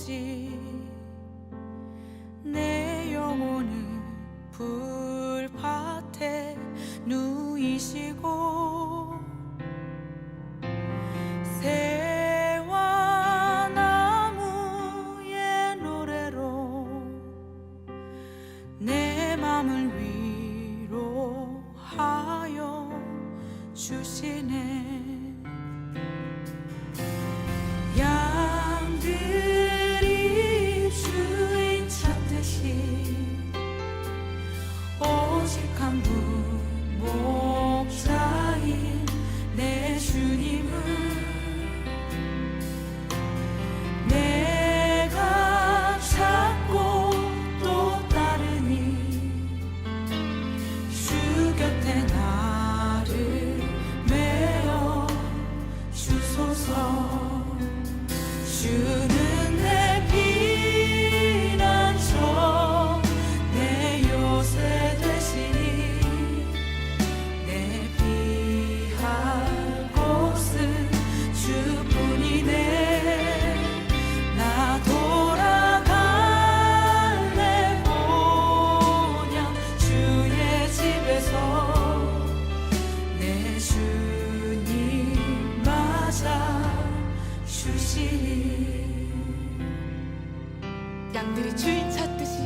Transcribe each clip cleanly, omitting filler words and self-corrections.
없이 내 영혼을 불밭에 누이시고 새와 나무의 노래로 내 맘을 위로하여 주시네. 양들이 주인 찾듯이 오직 한 분 목자인 내 주님을 내가 찾고 또 따르니 주 곁에 나를 메어 주소서. 주는 내 피난처 내 요새 되시니 내 피할 곳은 주뿐이네. 나 돌아갈래 보냐 주의 집에서 내 주님 맞아 주시니. 양들이 주인 찾듯이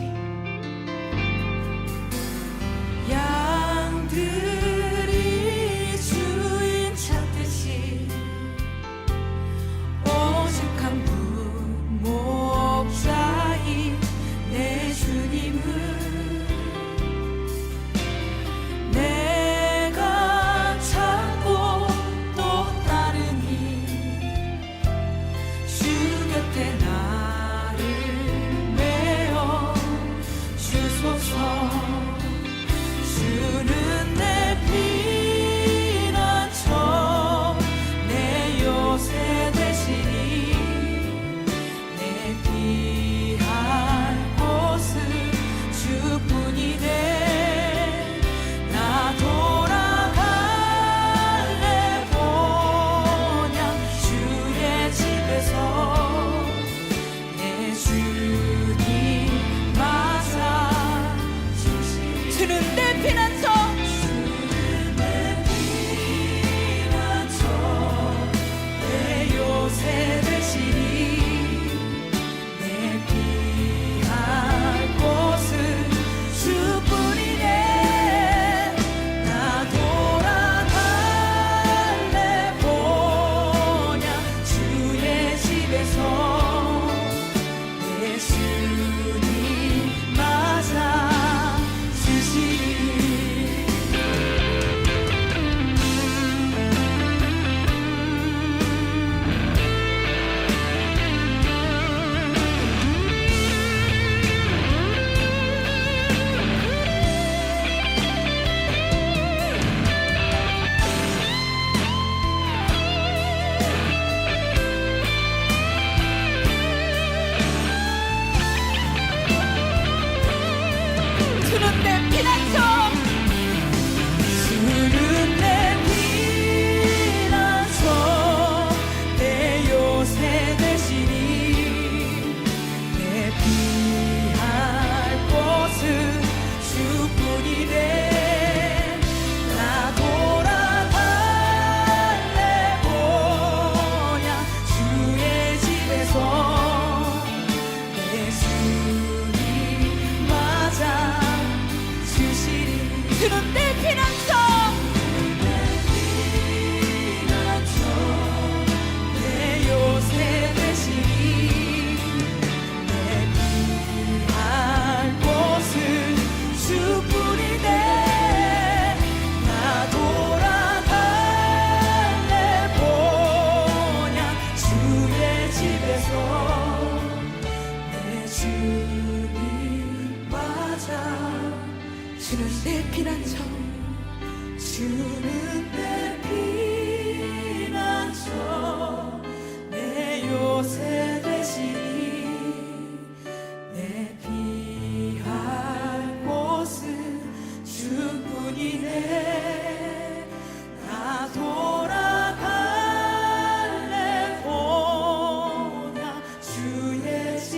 양들이 주인 찾듯이 오직 한 분 목자인 내 주님을 내가 찾고 또 따르니 주 곁에 나를 메어 주소서. 주는 내 피난처 내 요새 되시니 내 피할 곳은 주뿐이네. 나 돌아갈래 보냐 주의 집에서 내 주님 맞아 주시니. 주는 내 피난처 주는 내 피난처 내 요새 되시니 내 피할 곳은 주뿐이네. 나 돌아갈래 보냐 주의 집에서 내 주님 맞아 주시니. 주는 내 피난처 주는 내 피난처 내 요새 되시니 내 피할 곳은 주뿐이네. 나 돌아갈래 보냐 주의 집에서 내 주님 맞아 주시리. 주는 내 피난처 내 요새 되시니 내 피할 곳은 주뿐이네. 나 돌아갈래 보냐 주의 집에서 내 주님 맞아. 주는 내 피난처 주는 내 피난처 내 요새 되시니 내 피할 곳은 주뿐이네. 나 돌아갈래 보냐 주의 집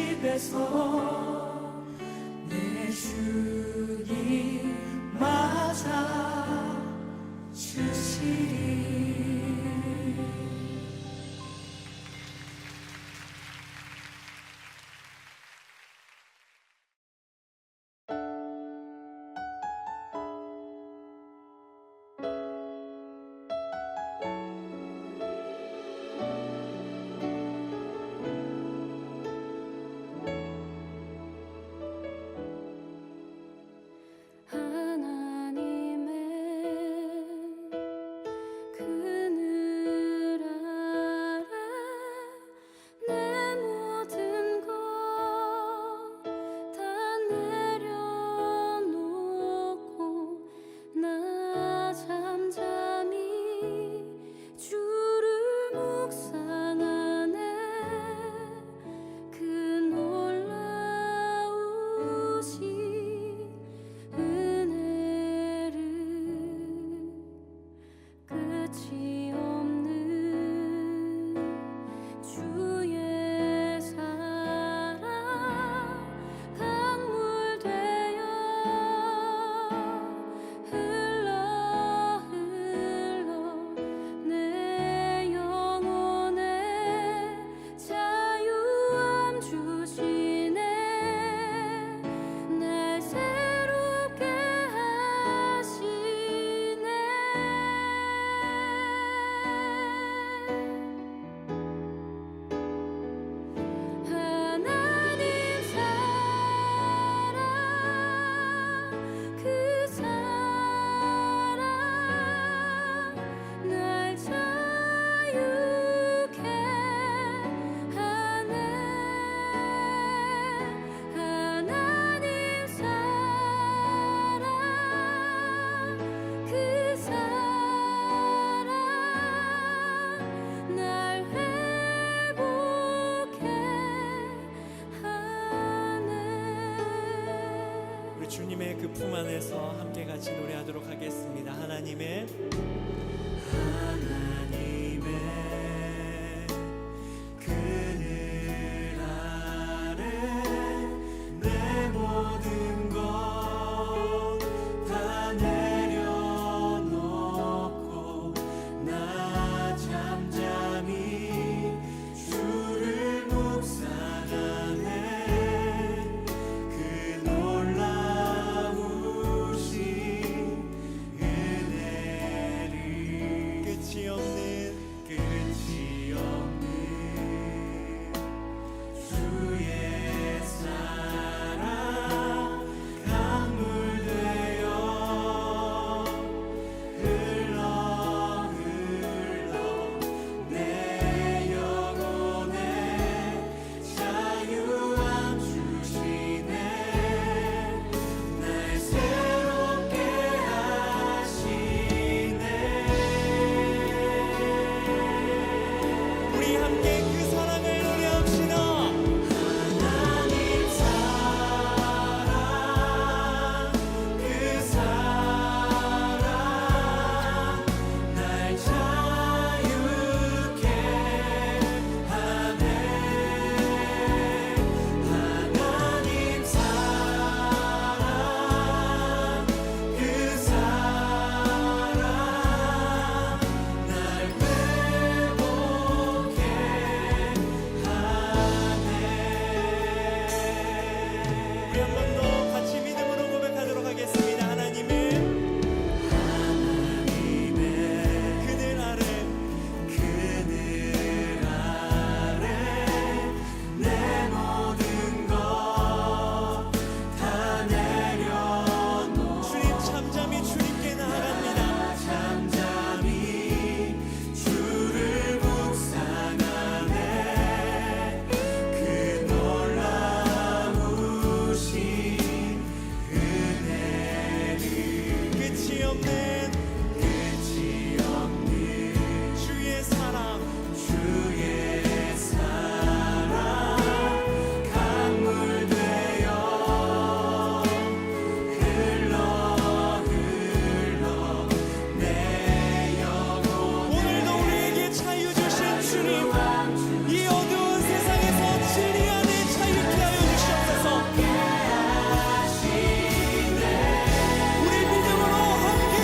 주님의 그 품 안에서 함께 같이 노래하도록 하겠습니다. 하나님의 그늘 아래 내 모든 것 다 내려놓고 나 잠잠히 주를 묵상하네. 그 놀라우신 은혜를 끝이 없는 주의 사랑 강물 되어 흘러 내 영혼에 자유함 주시네. 날 새롭게 하시네. 우리 함께 그 사랑을 노래합시다. 하나님 사랑 그 사랑 날 자유케 하네. 하나님 사랑 그 사랑 날 회복해 우리 한 번 더 같이 믿음으로 고백하도록 하겠습니다. 하나님의 그늘 아래 내 모든 것 다 내려놓고 주님 잠잠히 주님께 나아갑니다. 잠잠히 주를 묵상하네. 그 놀라우신 은혜를 끝이 없는 주의 사랑 강물 되어 흘러 내 영혼 오늘도 우리에게 자유 주신 주님, 이 어두운 세상에서 진리 안에 자유케 하여 주시옵소서. 우리 믿음으로 함께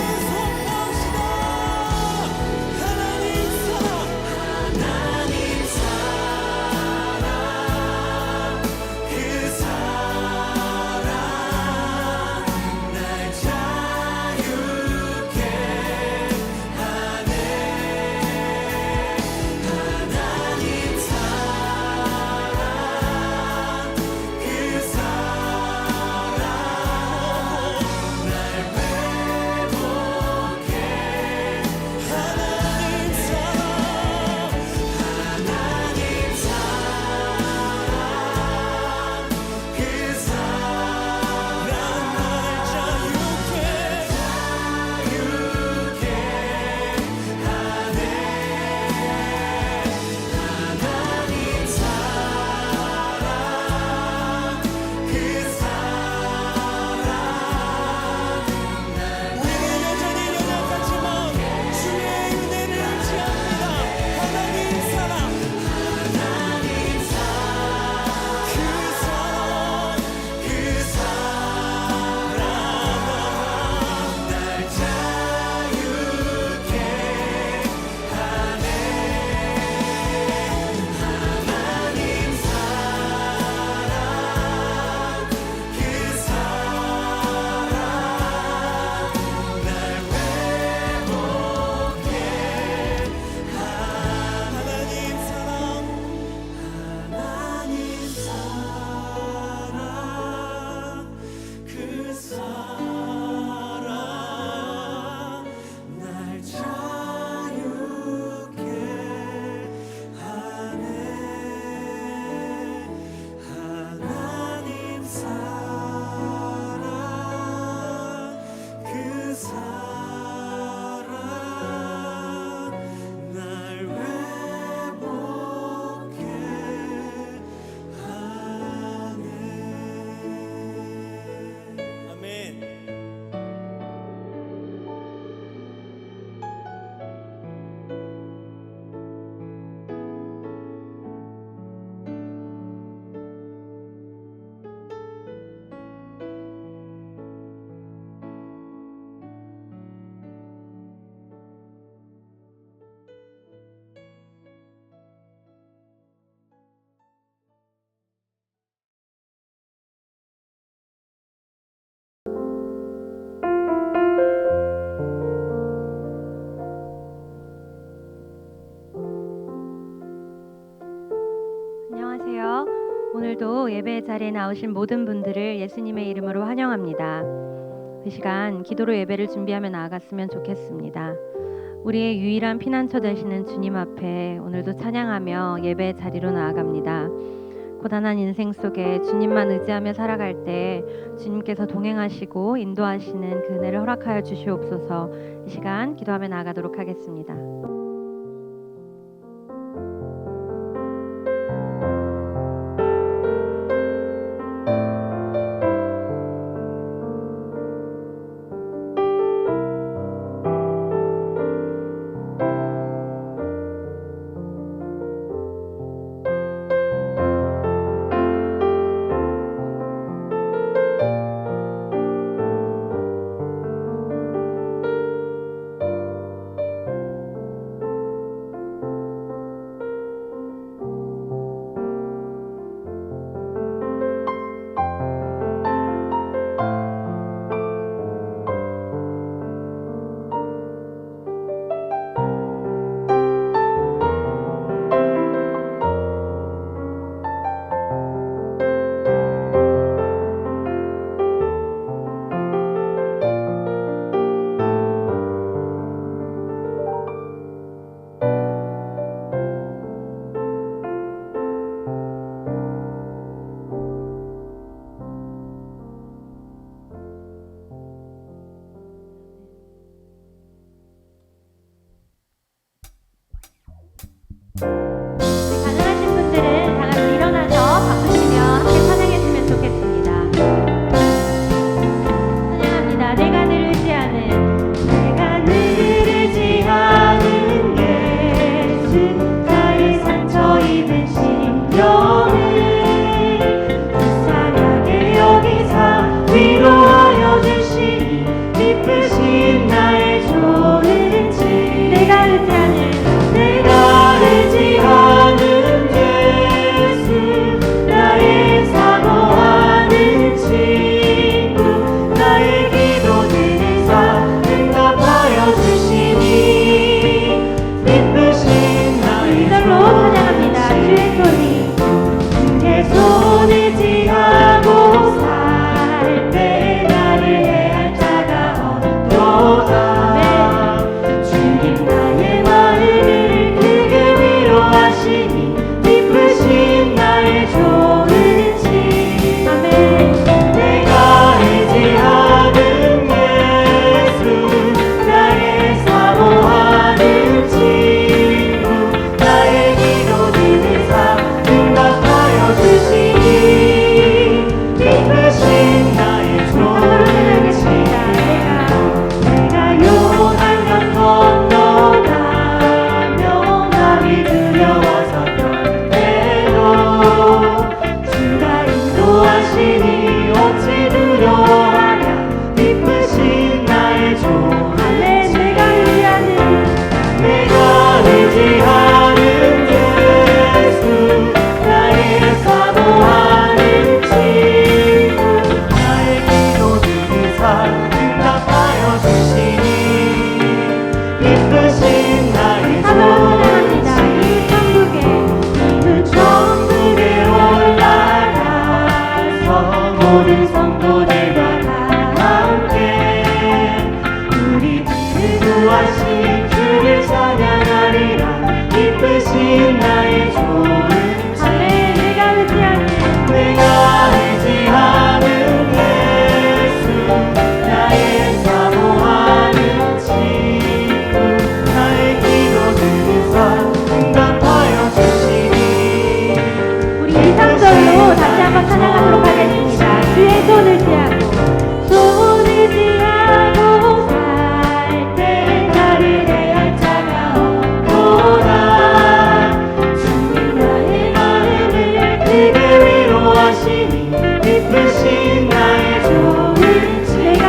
오늘도 예배 자리에 나오신 모든 분들을 예수님의 이름으로 환영합니다. 이 시간 기도로 예배를 준비하며 나아갔으면 좋겠습니다. 우리의 유일한 피난처 되시는 주님 앞에 오늘도 찬양하며 예배 자리로 나아갑니다. 고단한 인생 속에 주님만 의지하며 살아갈 때 주님께서 동행하시고 인도하시는 그 은혜를 허락하여 주시옵소서. 이 시간 기도하며 나아가도록 하겠습니다. 가능하신 분들은 다 같이 일어나서 바꾸시며 함께 찬양해주면 좋겠습니다. 찬양합니다. 내가 늘 의지하는 예수, 나의 상처 입은 심령을 불쌍하게 여기사 위로하여 주시니 기쁘신 나의 좋은 집. 내가 의지하는 예수, 나의 사모하는 친구, 나의 기도들을 응답하여 주시니 기쁘신 나의 찬양합니다. 주의 손 의지하고 살 때 나를 해할 자가 없도다. 주님 나의 마음을 크게 위로하시니 기쁘신 나의 좋은 집. 아멘. 내가 의지하는 예수, 나의 사모하는 친구, 나의 기도들을 응답하여 주시니 기쁘신 나의 좋은 집. 내가 요단강 건너가며 마음이 두려워서 떨때도 주가 인도하시니 어찌 두려워하랴. 기쁘신 나의 좋은 집. 내가 의지하는 예수, 나의 사모하는 친구, 나의 기도들을 응답하여 주시니 기쁘신 나의 좋은 집. 그 천국에 올라가서 모든 성도들과 함께 우리들을 구하신 주를 찬양하리라. 기쁘신 나의 좋은 집. 내가 의지하는 예수, 나의 사모하는 친구, 나의 기도들을 응답하여 주시니. 우리 1~3절로 다시 한번 찬양하도록 하겠습니다. 주의 손을 의지하고 살 때 나를 해할 자가 없도다. 주님 나의 마음을 크게 위로하시니 기쁘신 나의 좋은 집. 내가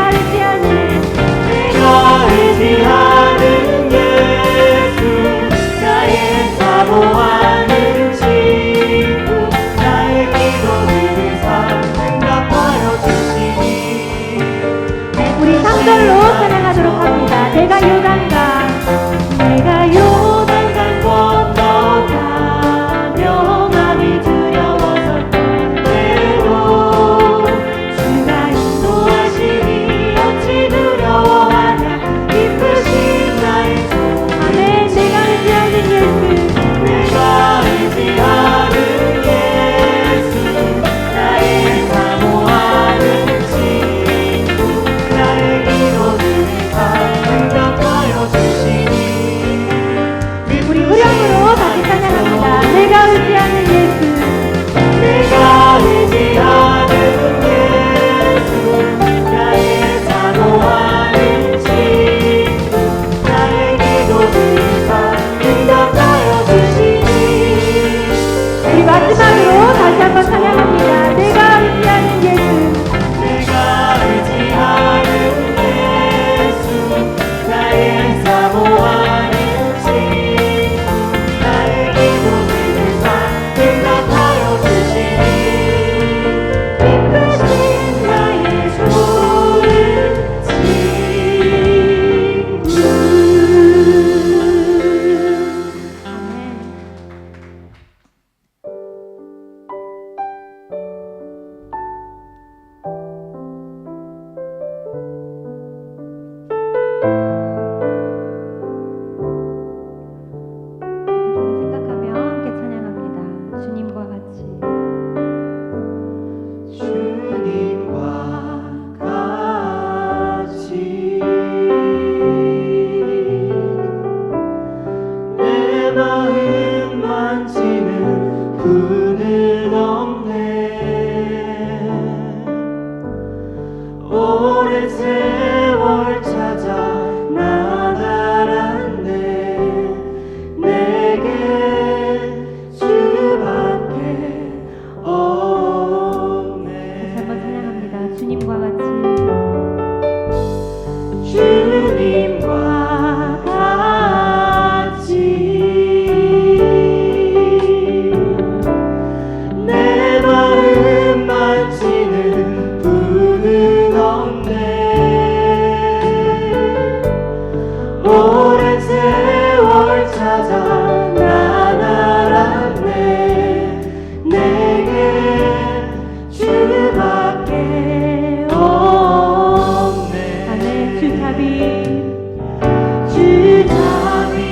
의지하는 예수, 나의 사모하는 친구, 나의 기도들을 응답하여 주시니. 우리 3절로 찬양하도록 합니다. 내가 요단강 건너가며 마음이 두려워서 떨때 오랜 세월 찾아 나아갔네. 내게 주밖에 없네. 다시 한번 찬양합니다. 주님과 같이 주님과 같이 내 마음 만지는 분은 없네. 오랜 세월 찾아 난 알았네. 내게 주밖에 없네. 아멘. 주잡이 주잡이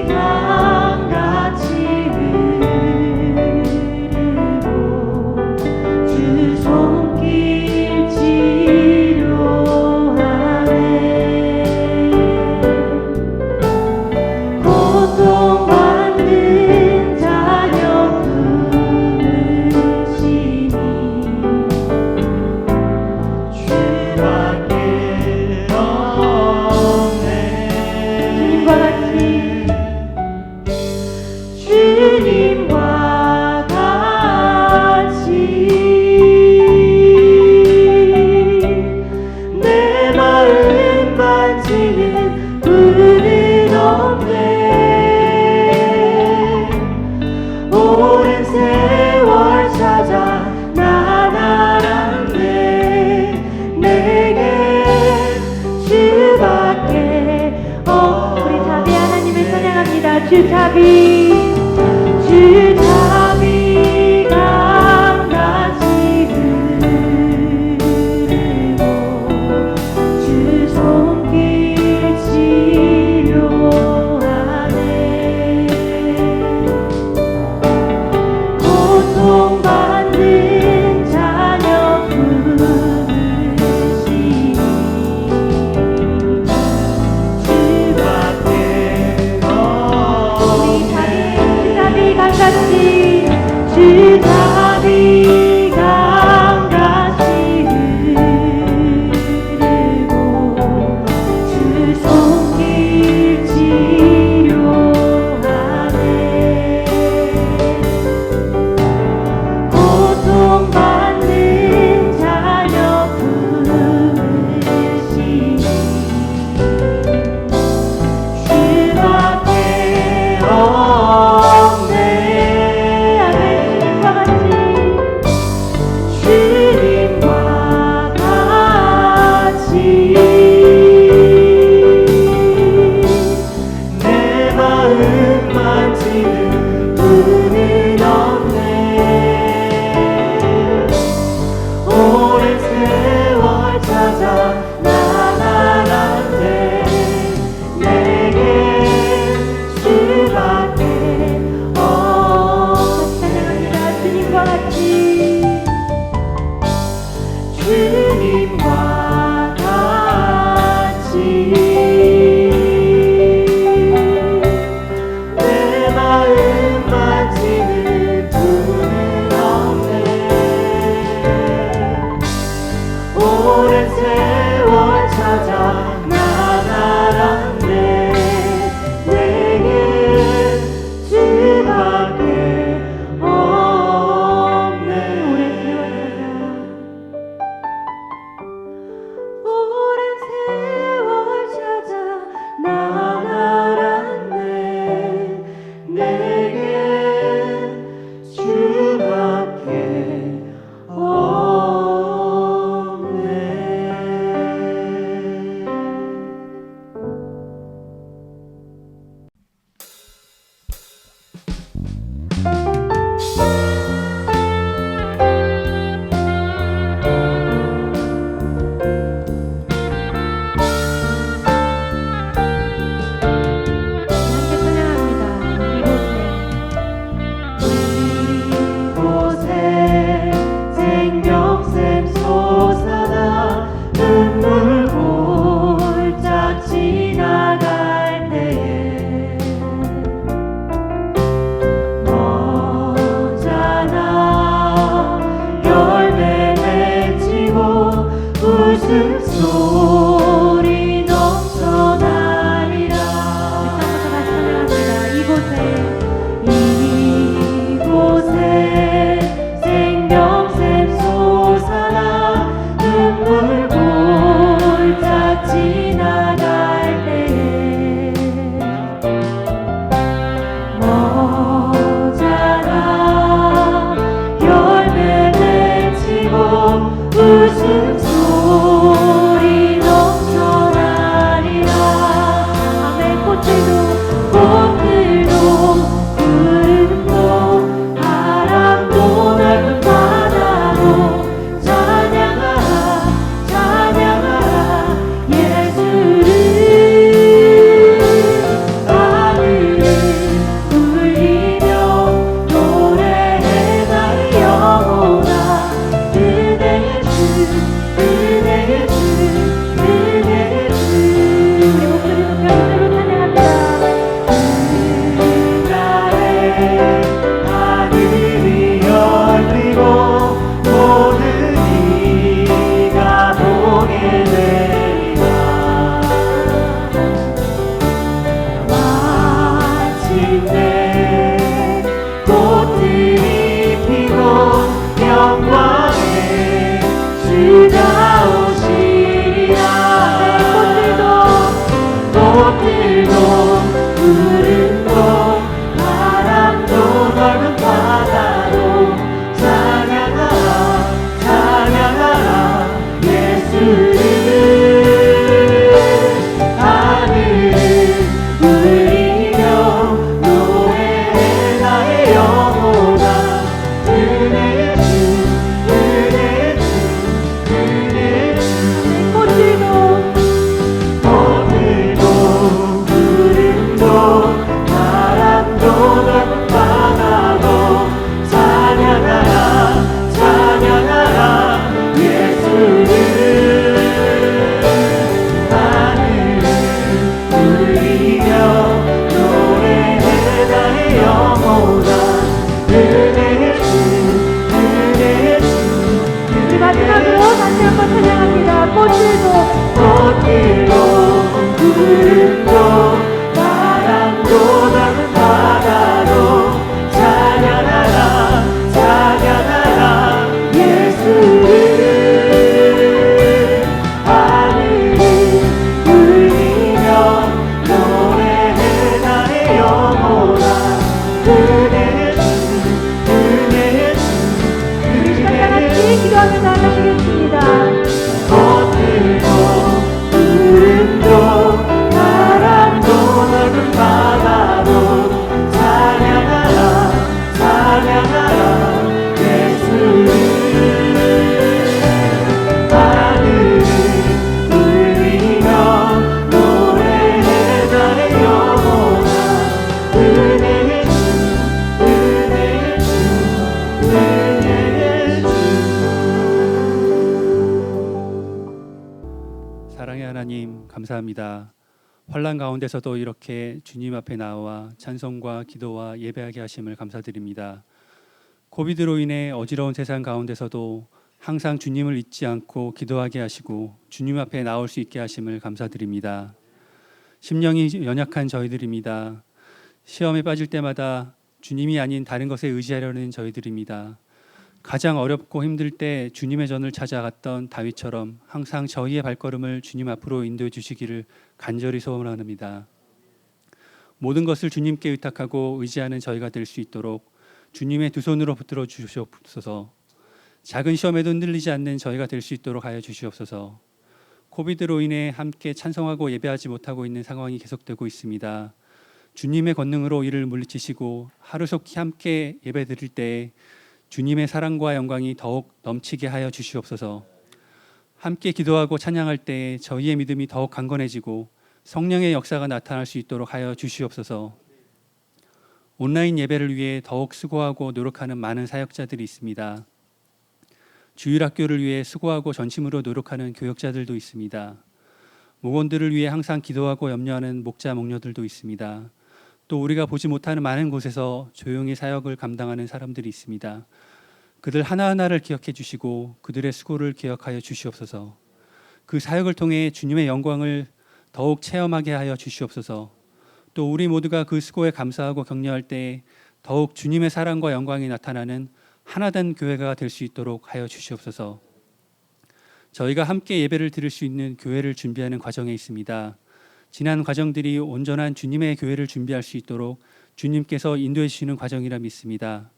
강같이 흐르고 주 손길 치료하네. 고통받는 자녀 품으시니 주밖에 없네. 주님과 같이 주님과 같이 내 마음 만지는 분은 없네. 오랜 세월 찾아 난 알았네. 내게 주밖에 우리 자비 하나님을 찬양합니다. 주잡이 주잡이 강같이 흐르고 주 손길 치료하네. 고통받는 자녀 품으시니 주밖에 우리 주잡이 강같이 주잡이 강같이 흐르고 주 손길 치료하네. 고통받는 자녀 품으시니 주밖에 없네. 주님과 같이 주님과 같이 내 마음 만지는 분은 없네. 오랜 세월 찾아 난 알았네. 내게 주밖에 찬양합니다. 없네. 주님과 같이 주님과 같이 내 마음 만지는 분은 없네. 오랜 세월 찾아 난 알았네. 내게 주밖에 없네. 오랜 세월 찾아 난 알았네. 내게 주밖에 없네. 사랑의 하나님 감사합니다. 환난 가운데서도 이렇게 주님 앞에 나와 찬송과 기도와 예배하게 하심을 감사드립니다. 코비드로 인해 어지러운 세상 가운데서도 항상 주님을 잊지 않고 기도하게 하시고 주님 앞에 나올 수 있게 하심을 감사드립니다. 심령이 연약한 저희들입니다. 시험에 빠질 때마다 주님이 아닌 다른 것에 의지하려는 저희들입니다. 가장 어렵고 힘들 때 주님의 전을 찾아갔던 다윗처럼 항상 저희의 발걸음을 주님 앞으로 인도해 주시기를 간절히 소원합니다. 모든 것을 주님께 의탁하고 의지하는 저희가 될 수 있도록 주님의 두 손으로 붙들어 주시옵소서. 작은 시험에도 흔들리지 않는 저희가 될 수 있도록 하여 주시옵소서. 코비드로 인해 함께 찬송하고 예배하지 못하고 있는 상황이 계속되고 있습니다. 주님의 권능으로 이를 물리치시고 하루속히 함께 예배드릴 때 주님의 사랑과 영광이 더욱 넘치게 하여 주시옵소서. 함께 기도하고 찬양할 때 저희의 믿음이 더욱 강건해지고 성령의 역사가 나타날 수 있도록 하여 주시옵소서. 온라인 예배를 위해 더욱 수고하고 노력하는 많은 사역자들이 있습니다. 주일학교를 위해 수고하고 전심으로 노력하는 교역자들도 있습니다. 목원들을 위해 항상 기도하고 염려하는 목자 목녀들도 있습니다. 또 우리가 보지 못하는 많은 곳에서 조용히 사역을 감당하는 사람들이 있습니다. 그들 하나하나를 기억해 주시고 그들의 수고를 기억하여 주시옵소서. 그 사역을 통해 주님의 영광을 더욱 체험하게 하여 주시옵소서. 또 우리 모두가 그 수고에 감사하고 격려할 때 더욱 주님의 사랑과 영광이 나타나는 하나된 교회가 될 수 있도록 하여 주시옵소서. 저희가 함께 예배를 드릴 수 있는 교회를 준비하는 과정에 있습니다. 지난 과정들이 온전한 주님의 교회를 준비할 수 있도록 주님께서 인도해 주시는 과정이라 믿습니다.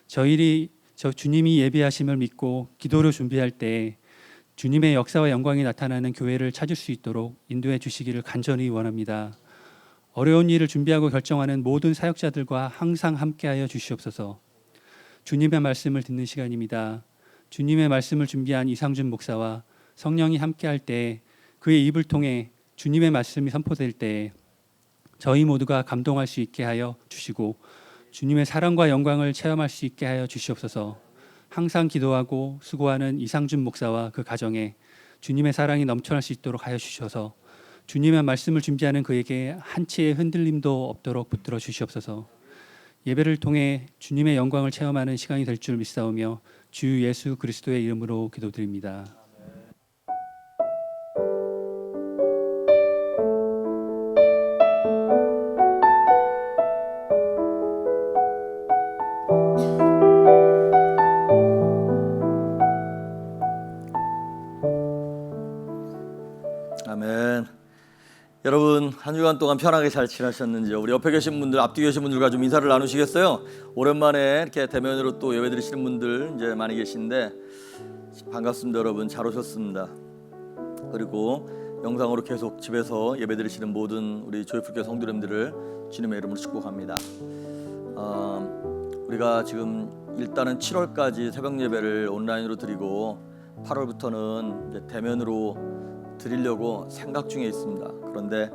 주님이 예배하심을 믿고 기도로 준비할 때 주님의 역사와 영광이 나타나는 교회를 찾을 수 있도록 인도해 주시기를 간절히 원합니다. 어려운 일을 준비하고 결정하는 모든 사역자들과 항상 함께하여 주시옵소서. 주님의 말씀을 듣는 시간입니다. 주님의 말씀을 준비한 이상준 목사와 성령이 함께할 때 그의 입을 통해 주님의 말씀이 선포될 때 저희 모두가 감동할 수 있게 하여 주시고 주님의 사랑과 영광을 체험할 수 있게 하여 주시옵소서. 항상 기도하고 수고하는 이상준 목사와 그 가정에 주님의 사랑이 넘쳐날 수 있도록 하여 주셔서 주님의 말씀을 준비하는 그에게 한치의 흔들림도 없도록 붙들어 주시옵소서. 예배를 통해 주님의 영광을 체험하는 시간이 될 줄 믿사오며 주 예수 그리스도의 이름으로 기도드립니다. 아멘. 여러분 한 주간 동안 편하게 잘 지나셨는지요? 우리 옆에 계신 분들, 앞뒤 계신 분들과 좀 인사를 나누시겠어요? 오랜만에 이렇게 대면으로 또 예배 드리시는 분들 이제 많이 계신데 반갑습니다. 여러분 잘 오셨습니다. 그리고 영상으로 계속 집에서 예배 드리시는 모든 우리 조이풀교회 성도님들을 주님의 이름으로 축복합니다. 우리가 지금 일단은 7월까지 새벽 예배를 온라인으로 드리고 8월부터는 이제 대면으로 드리려고 생각 중에 있습니다. 그런데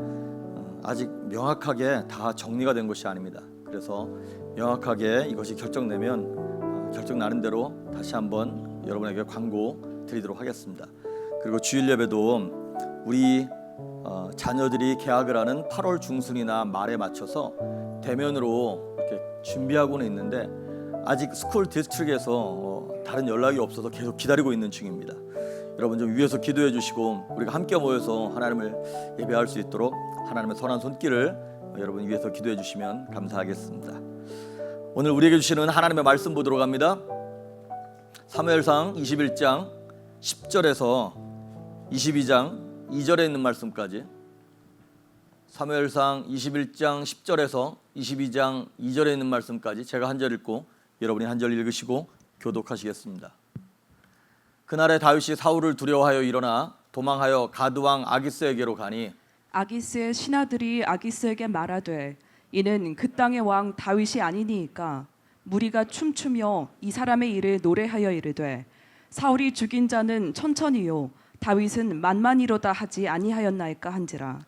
아직 명확하게 다 정리가 된 것이 아닙니다. 그래서 명확하게 이것이 결정되면 결정나는 대로 다시 한번 여러분에게 광고 드리도록 하겠습니다. 그리고 주일 예배도 우리 자녀들이 개학을 하는 8월 중순이나 말에 맞춰서 대면으로 이렇게 준비하고는 있는데 아직 스쿨 디스트릭에서 다른 연락이 없어서 계속 기다리고 있는 중입니다. 여러분 좀 위에서 기도해 주시고 우리가 함께 모여서 하나님을 예배할 수 있도록 하나님의 선한 손길을 여러분 위에서 기도해 주시면 감사하겠습니다. 오늘 우리에게 주시는 하나님의 말씀 보도록 합니다. 사무엘상 21장 10절에서 22장 2절에 있는 말씀까지, 사무엘상 21장 10절에서 22장 2절에 있는 말씀까지 제가 한 절 읽고 여러분이 한 절 읽으시고 교독하시겠습니다. 그날에 다윗이 사울을 두려워하여 일어나 도망하여 가드왕 아기스에게로 가니 아기스의 신하들이 아기스에게 말하되 이는 그 땅의 왕 다윗이 아니니이까 무리가 춤추며 이 사람의 일을 노래하여 이르되 사울이 죽인 자는 천천히요 다윗은 만만이로다 하지 아니하였나이까 한지라.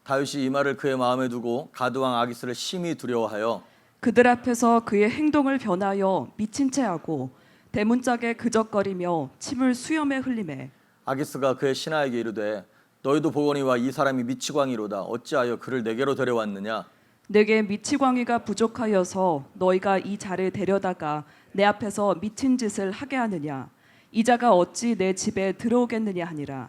다윗이 이 말을 그의 마음에 두고 가드왕 아기스를 심히 두려워하여 그들 앞에서 그의 행동을 변하여 미친 채 하고 대문짝에 그적거리며 침을 수염에 흘리매 아기스가 그의 신하에게 이르되 너희도 보거니와 이 사람이 미치광이로다. 어찌하여 그를 내게로 데려왔느냐? 내게 미치광이가 부족하여서 너희가 이 자를 데려다가 내 앞에서 미친 짓을 하게 하느냐? 이 자가 어찌 내 집에 들어오겠느냐 하니라.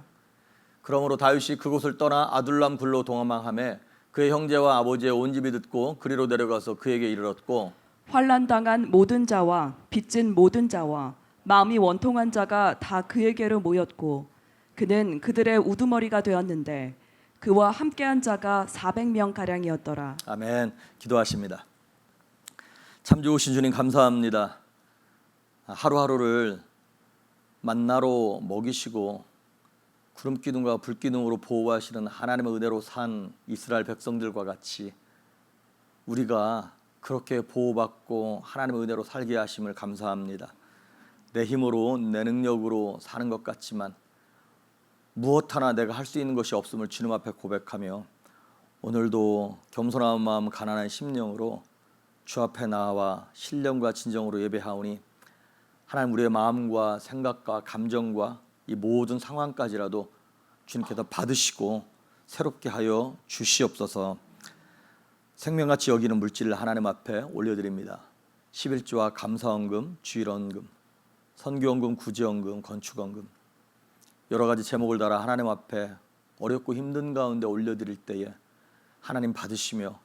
그러므로 다윗이 그곳을 떠나 아둘람 굴로 도망하매 그의 형제와 아버지의 온 집이 듣고 그리로 내려가서 그에게 이르렀고 환난 당한 모든 자와 빚진 모든 자와 마음이 원통한 자가 다 그에게로 모였고 그는 그들의 우두머리가 되었는데 그와 함께한 자가 400명 가량이었더라. 아멘. 기도하십니다. 참 좋으신 주님 감사합니다. 하루하루를 만나로 먹이시고 구름 기둥과 불 기둥으로 보호하시는 하나님의 은혜로 산 이스라엘 백성들과 같이 우리가 그렇게 보호받고 하나님의 은혜로 살게 하심을 감사합니다. 내 힘으로 내 능력으로 사는 것 같지만 무엇 하나 내가 할 수 있는 것이 없음을 주님 앞에 고백하며 오늘도 겸손한 마음 가난한 심령으로 주 앞에 나와 신령과 진정으로 예배하오니 하나님 우리의 마음과 생각과 감정과 이 모든 상황까지라도 주님께서 받으시고 새롭게 하여 주시옵소서. 생명같이 여기는 물질을 하나님 앞에 올려드립니다. 11조와 감사헌금, 주일헌금, 선교헌금, 구제헌금, 건축헌금 여러 가지 제목을 달아 하나님 앞에 어렵고 힘든 가운데 올려드릴 때에 하나님 받으시며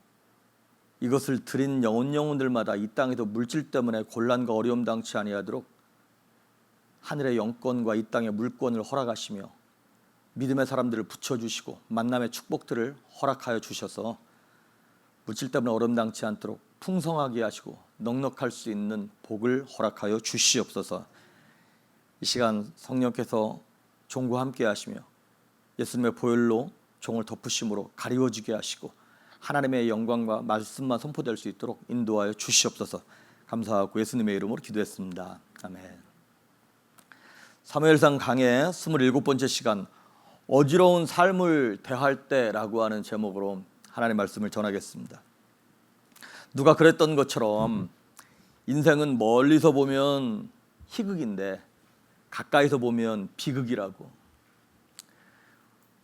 이것을 드린 영혼들마다 이 땅에서 물질 때문에 곤란과 어려움 당치 아니하도록 하늘의 영권과 이 땅의 물권을 허락하시며 믿음의 사람들을 붙여주시고 만남의 축복들을 허락하여 주셔서 물질 때문에 어려움 당치 않도록 풍성하게 하시고 넉넉할 수 있는 복을 허락하여 주시옵소서. 이 시간 성령께서 종과 함께 하시며 예수님의 보혈로 종을 덮으심으로 가리워지게 하시고 하나님의 영광과 말씀만 선포될 수 있도록 인도하여 주시옵소서. 감사하고 예수님의 이름으로 기도했습니다. 아멘. 사무엘상 강의 27번째 시간 어지러운 삶을 대할 때라고 하는 제목으로 하나님의 말씀을 전하겠습니다. 누가 그랬던 것처럼 인생은 멀리서 보면 희극인데 가까이서 보면 비극이라고.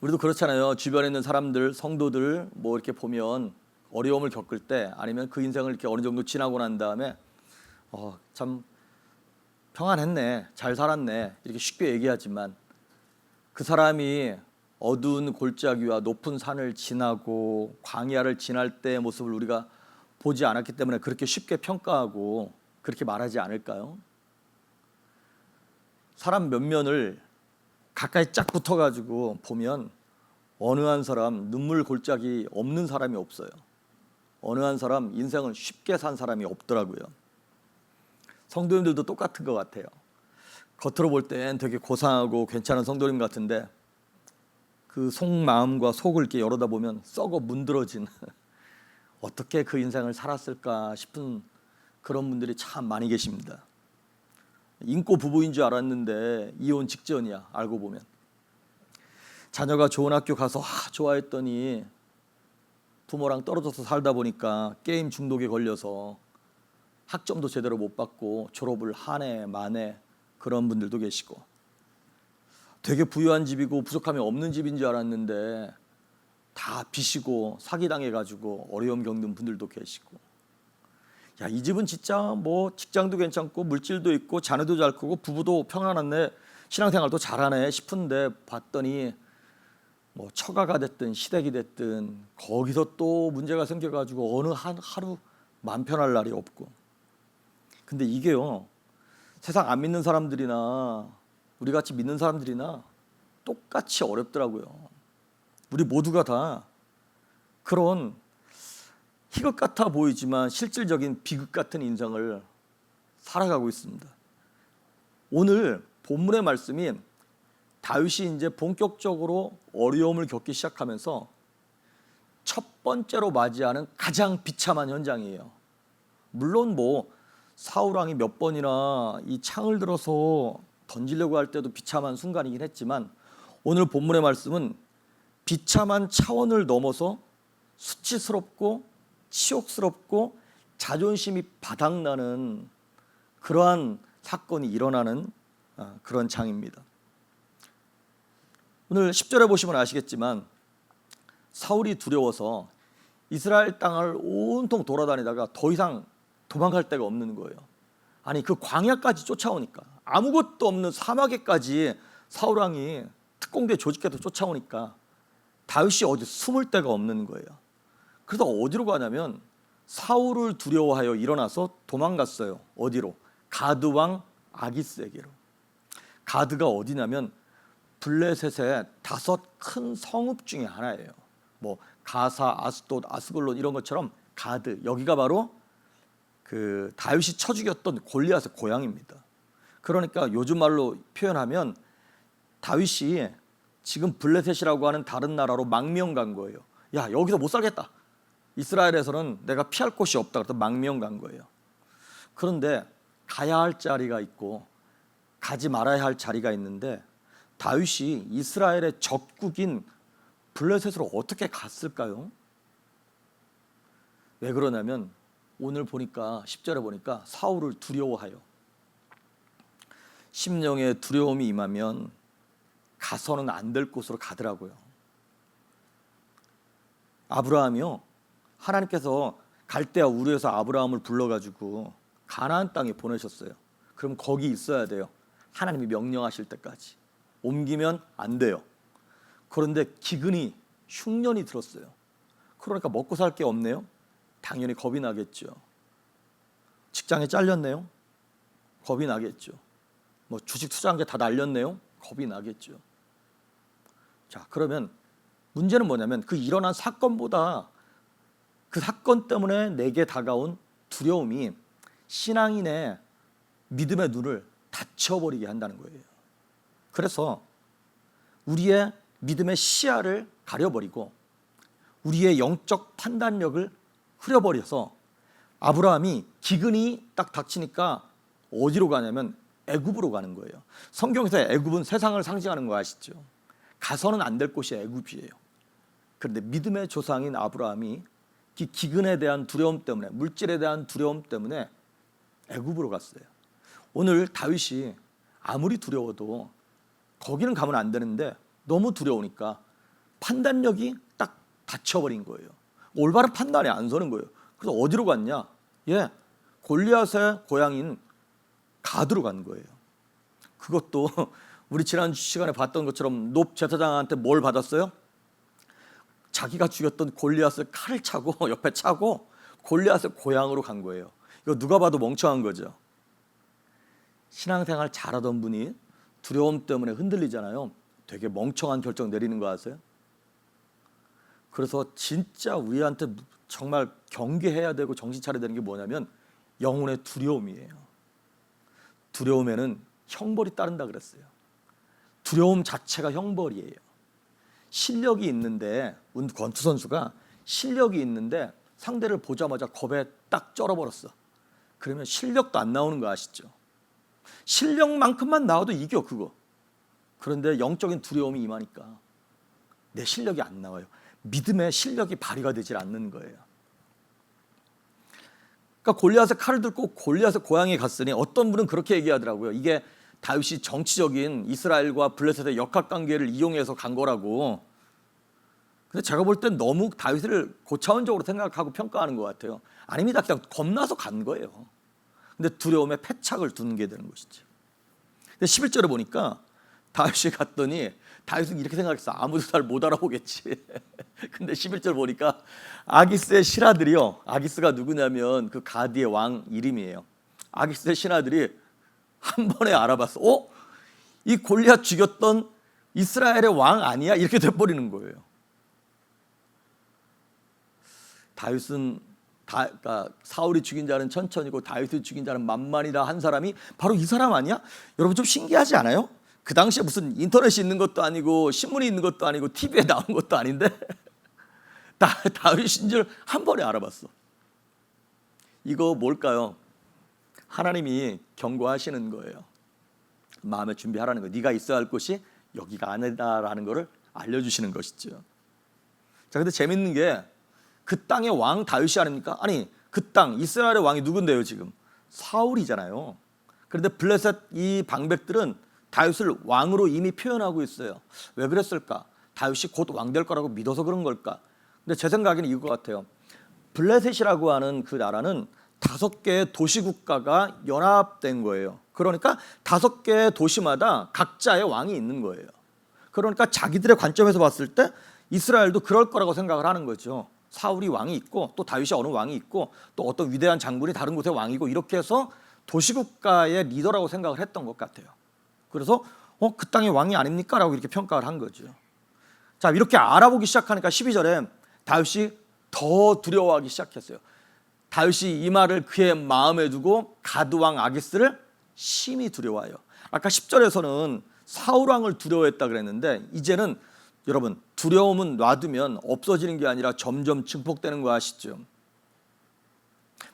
우리도 그렇잖아요. 주변에 있는 사람들, 성도들 뭐 이렇게 보면 어려움을 겪을 때 아니면 그 인생을 이렇게 어느 정도 지나고 난 다음에 참 평안했네, 잘 살았네 이렇게 쉽게 얘기하지만 그 사람이 어두운 골짜기와 높은 산을 지나고 광야를 지날 때의 모습을 우리가 보지 않았기 때문에 그렇게 쉽게 평가하고 그렇게 말하지 않을까요? 사람 몇 면을 가까이 쫙 붙어가지고 보면 어느 한 사람 눈물 골짜기 없는 사람이 없어요. 어느 한 사람 인생을 쉽게 산 사람이 없더라고요. 성도님들도 똑같은 것 같아요. 겉으로 볼 땐 되게 고상하고 괜찮은 성도님 같은데 그 속마음과 속을 이렇게 열어다 보면 썩어 문드러진 어떻게 그 인생을 살았을까 싶은 그런 분들이 참 많이 계십니다. 인고 부부인 줄 알았는데 이혼 직전이야. 알고 보면 자녀가 좋은 학교 가서 좋아했더니 부모랑 떨어져서 살다 보니까 게임 중독에 걸려서 학점도 제대로 못 받고 졸업을 한 해 만에 그런 분들도 계시고 되게 부유한 집이고 부족함이 없는 집인 줄 알았는데 다 빚이고 사기당해가지고 어려움 겪는 분들도 계시고 야, 이 집은 진짜 뭐 직장도 괜찮고 물질도 있고 자녀도 잘 크고 부부도 평안하네 신앙생활도 잘하네 싶은데 봤더니 뭐 처가가 됐든 시댁이 됐든 거기서 또 문제가 생겨가지고 어느 하루 맘 편할 날이 없고 근데 이게요 세상 안 믿는 사람들이나 우리같이 믿는 사람들이나 똑같이 어렵더라고요. 우리 모두가 다 그런 희극 같아 보이지만 실질적인 비극 같은 인생을 살아가고 있습니다. 오늘 본문의 말씀이 다윗이 이제 본격적으로 어려움을 겪기 시작하면서 첫 번째로 맞이하는 가장 비참한 현장이에요. 물론 뭐 사울 왕이 몇 번이나 이 창을 들어서 던지려고 할 때도 비참한 순간이긴 했지만 오늘 본문의 말씀은 비참한 차원을 넘어서 수치스럽고 치욕스럽고 자존심이 바닥나는 그러한 사건이 일어나는 그런 장입니다. 오늘 10절에 보시면 아시겠지만 사울이 두려워서 이스라엘 땅을 온통 돌아다니다가 더 이상 도망갈 데가 없는 거예요. 아니 그 광야까지 쫓아오니까, 아무것도 없는 사막에까지 사울 왕이 특공대 조직해서 쫓아오니까 다윗이 어디 숨을 데가 없는 거예요. 그래서 어디로 가냐면 사울을 두려워하여 일어나서 도망갔어요. 어디로? 가드 왕 아기스에게로. 가드가 어디냐면 블레셋의 5 큰 성읍 중에 하나예요. 뭐 가사, 아스돗, 아스글론 이런 것처럼 가드, 여기가 바로 그 다윗이 쳐 죽였던 골리앗의 고향입니다. 그러니까 요즘 말로 표현하면 다윗이 지금 블레셋이라고 하는 다른 나라로 망명 간 거예요. 야, 여기서 못 살겠다. 이스라엘에서는 내가 피할 곳이 없다. 그래서 망명 간 거예요. 그런데 가야 할 자리가 있고 가지 말아야 할 자리가 있는데 다윗이 이스라엘의 적국인 블레셋으로 어떻게 갔을까요? 왜 그러냐면 오늘 보니까 10절에 보니까 사울을 두려워하여, 심령에 두려움이 임하면 가서는 안 될 곳으로 가더라고요. 아브라함이요, 하나님께서 갈대아 우르에서 아브라함을 불러가지고 가나안 땅에 보내셨어요. 그럼 거기 있어야 돼요. 하나님이 명령하실 때까지. 옮기면 안 돼요. 그런데 기근이 흉년이 들었어요. 그러니까 먹고 살 게 없네요. 당연히 겁이 나겠죠. 직장에 잘렸네요. 겁이 나겠죠. 뭐 주식 투자한 게 다 날렸네요. 겁이 나겠죠. 자, 그러면 문제는 뭐냐면 그 일어난 사건보다 그 사건 때문에 내게 다가온 두려움이 신앙인의 믿음의 눈을 닫혀버리게 한다는 거예요. 그래서 우리의 믿음의 시야를 가려버리고 우리의 영적 판단력을 흐려버려서 아브라함이 기근이 딱 닥치니까 어디로 가냐면 애굽으로 가는 거예요. 성경에서 애굽은 세상을 상징하는 거 아시죠? 가서는 안 될 곳이 애굽이에요. 그런데 믿음의 조상인 아브라함이 기근에 대한 두려움 때문에, 물질에 대한 두려움 때문에 애굽으로 갔어요. 오늘 다윗이 아무리 두려워도 거기는 가면 안 되는데 너무 두려우니까 판단력이 딱 닫혀버린 거예요. 올바른 판단이 안 서는 거예요. 그래서 어디로 갔냐? 골리앗의 고향인 가드로 간 거예요. 그것도 우리 지난 시간에 봤던 것처럼 높 제사장한테 뭘 받았어요? 자기가 죽였던 골리앗을 칼을 차고 옆에 차고 골리앗의 고향으로 간 거예요. 이거 누가 봐도 멍청한 거죠. 신앙생활 잘하던 분이 두려움 때문에 흔들리잖아요. 되게 멍청한 결정 내리는 거 아세요? 그래서 진짜 우리한테 정말 경계해야 되고 정신 차려야 되는 게 뭐냐면 영혼의 두려움이에요. 두려움에는 형벌이 따른다 그랬어요. 두려움 자체가 형벌이에요. 실력이 있는데, 권투 선수가 실력이 있는데 상대를 보자마자 겁에 딱 쩔어버렸어. 그러면 실력도 안 나오는 거 아시죠? 실력만큼만 나와도 이겨 그거. 그런데 영적인 두려움이 임하니까 내 실력이 안 나와요. 믿음의 실력이 발휘가 되질 않는 거예요. 그러니까 골리앗의 칼을 들고 골리앗의 고향에 갔으니 어떤 분은 그렇게 얘기하더라고요. 이게 다윗이 정치적인 이스라엘과 블레셋의 역학관계를 이용해서 간 거라고. 근데 제가 볼 땐 너무 다윗을 고차원적으로 생각하고 평가하는 것 같아요. 아닙니다. 그냥 겁나서 간 거예요. 근데 두려움에 패착을 두는 게 되는 것이죠. 근데 11절에 보니까 다윗이 갔더니 다윗은 이렇게 생각했어. 아무도 잘 못 알아보겠지. 근데 11절 보니까 아기스의 신하들이요. 아기스가 누구냐면 그 가드의 왕 이름이에요. 아기스의 신하들이 한 번에 알아봤어. 이 골리앗 죽였던 이스라엘의 왕 아니야? 이렇게 돼버리는 거예요. 다윗은 그러니까 사울이 죽인 자는 천천히고 다윗이 죽인 자는 만만이다 한 사람이 바로 이 사람 아니야? 여러분 좀 신기하지 않아요? 그 당시에 무슨 인터넷이 있는 것도 아니고 신문이 있는 것도 아니고 TV에 나온 것도 아닌데 다윗인 줄 한 번에 알아봤어. 이거 뭘까요? 하나님이 경고하시는 거예요. 마음에 준비하라는 거예요. 네가 있어야 할 곳이 여기가 아니다라는 것을 알려주시는 것이죠. 자, 근데 재밌는 게 그 땅의 왕 다윗이 아닙니까? 아니 그 땅 이스라엘의 왕이 누군데요 지금? 사울이잖아요. 그런데 블레셋 이 방백들은 다윗을 왕으로 이미 표현하고 있어요. 왜 그랬을까? 다윗이 곧 왕 될 거라고 믿어서 그런 걸까? 근데 제 생각에는 이거 같아요. 블레셋이라고 하는 그 나라는 5개의 도시국가가 연합된 거예요. 그러니까 5개의 도시마다 각자의 왕이 있는 거예요. 그러니까 자기들의 관점에서 봤을 때 이스라엘도 그럴 거라고 생각을 하는 거죠. 사울이 왕이 있고 또 다윗이 어느 왕이 있고 또 어떤 위대한 장군이 다른 곳의 왕이고 이렇게 해서 도시국가의 리더라고 생각을 했던 것 같아요. 그래서 그 땅의 왕이 아닙니까? 라고 이렇게 평가를 한 거죠. 자, 이렇게 알아보기 시작하니까 12절에 다윗이 더 두려워하기 시작했어요. 다윗이 이 말을 그의 마음에 두고 가드 왕 아기스를 심히 두려워해요. 아까 10절에서는 사울 왕을 두려워했다 그랬는데 이제는 여러분 두려움은 놔두면 없어지는 게 아니라 점점 증폭되는 거 아시죠?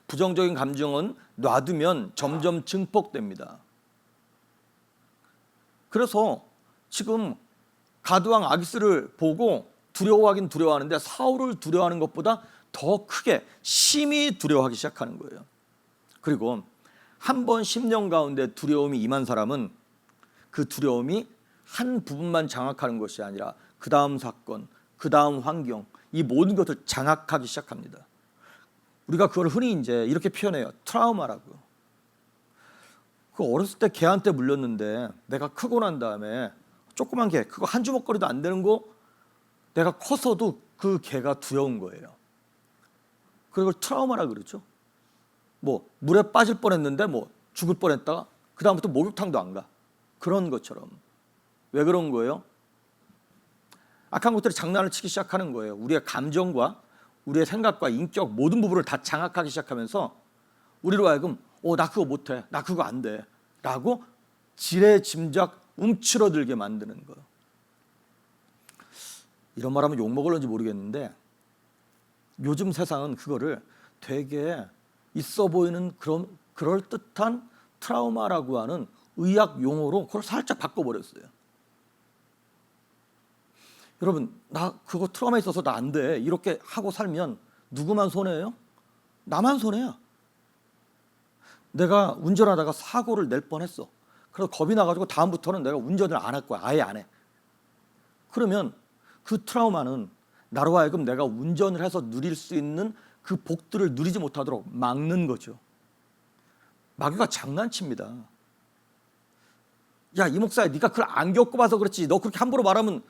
부정적인 감정은 놔두면 점점 증폭됩니다. 그래서 지금 가드왕 아기스를 보고 두려워하긴 두려워하는데 사울을 두려워하는 것보다 더 크게 심히 두려워하기 시작하는 거예요. 그리고 한 번 10년 가운데 두려움이 임한 사람은 그 두려움이 한 부분만 장악하는 것이 아니라 그 다음 사건, 그 다음 환경, 이 모든 것을 장악하기 시작합니다. 우리가 그걸 흔히 이제 이렇게 표현해요. 트라우마라고. 그 어렸을 때 개한테 물렸는데 내가 크고 난 다음에 조그만 개, 그거 한 주먹거리도 안 되는 거 내가 커서도 그 개가 두려운 거예요. 그걸 트라우마라고 그러죠. 뭐 물에 빠질 뻔했는데 뭐 죽을 뻔했다가 그 다음부터 목욕탕도 안 가. 그런 것처럼. 왜 그런 거예요? 악한 것들이 장난을 치기 시작하는 거예요. 우리의 감정과 우리의 생각과 인격 모든 부분을 다 장악하기 시작하면서 우리로 하여금 나 그거 못해, 나 그거 안 돼 라고 지레짐작 움츠러들게 만드는 거예요. 이런 말하면 욕먹을런지 모르겠는데 요즘 세상은 그거를 되게 있어 보이는 그런 그럴듯한 트라우마라고 하는 의학 용어로 그걸 살짝 바꿔버렸어요. 여러분, 나 그거 트라우마 있어서 나 안 돼 이렇게 하고 살면 누구만 손해예요? 나만 손해야. 내가 운전하다가 사고를 낼 뻔했어. 그래서 겁이 나가지고 다음부터는 내가 운전을 안 할 거야. 아예 안 해. 그러면 그 트라우마는 나로 하여금 내가 운전을 해서 누릴 수 있는 그 복들을 누리지 못하도록 막는 거죠. 마귀가 장난칩니다. 야, 이 목사야, 네가 그걸 안 겪어봐서 그렇지. 너 그렇게 함부로 말하면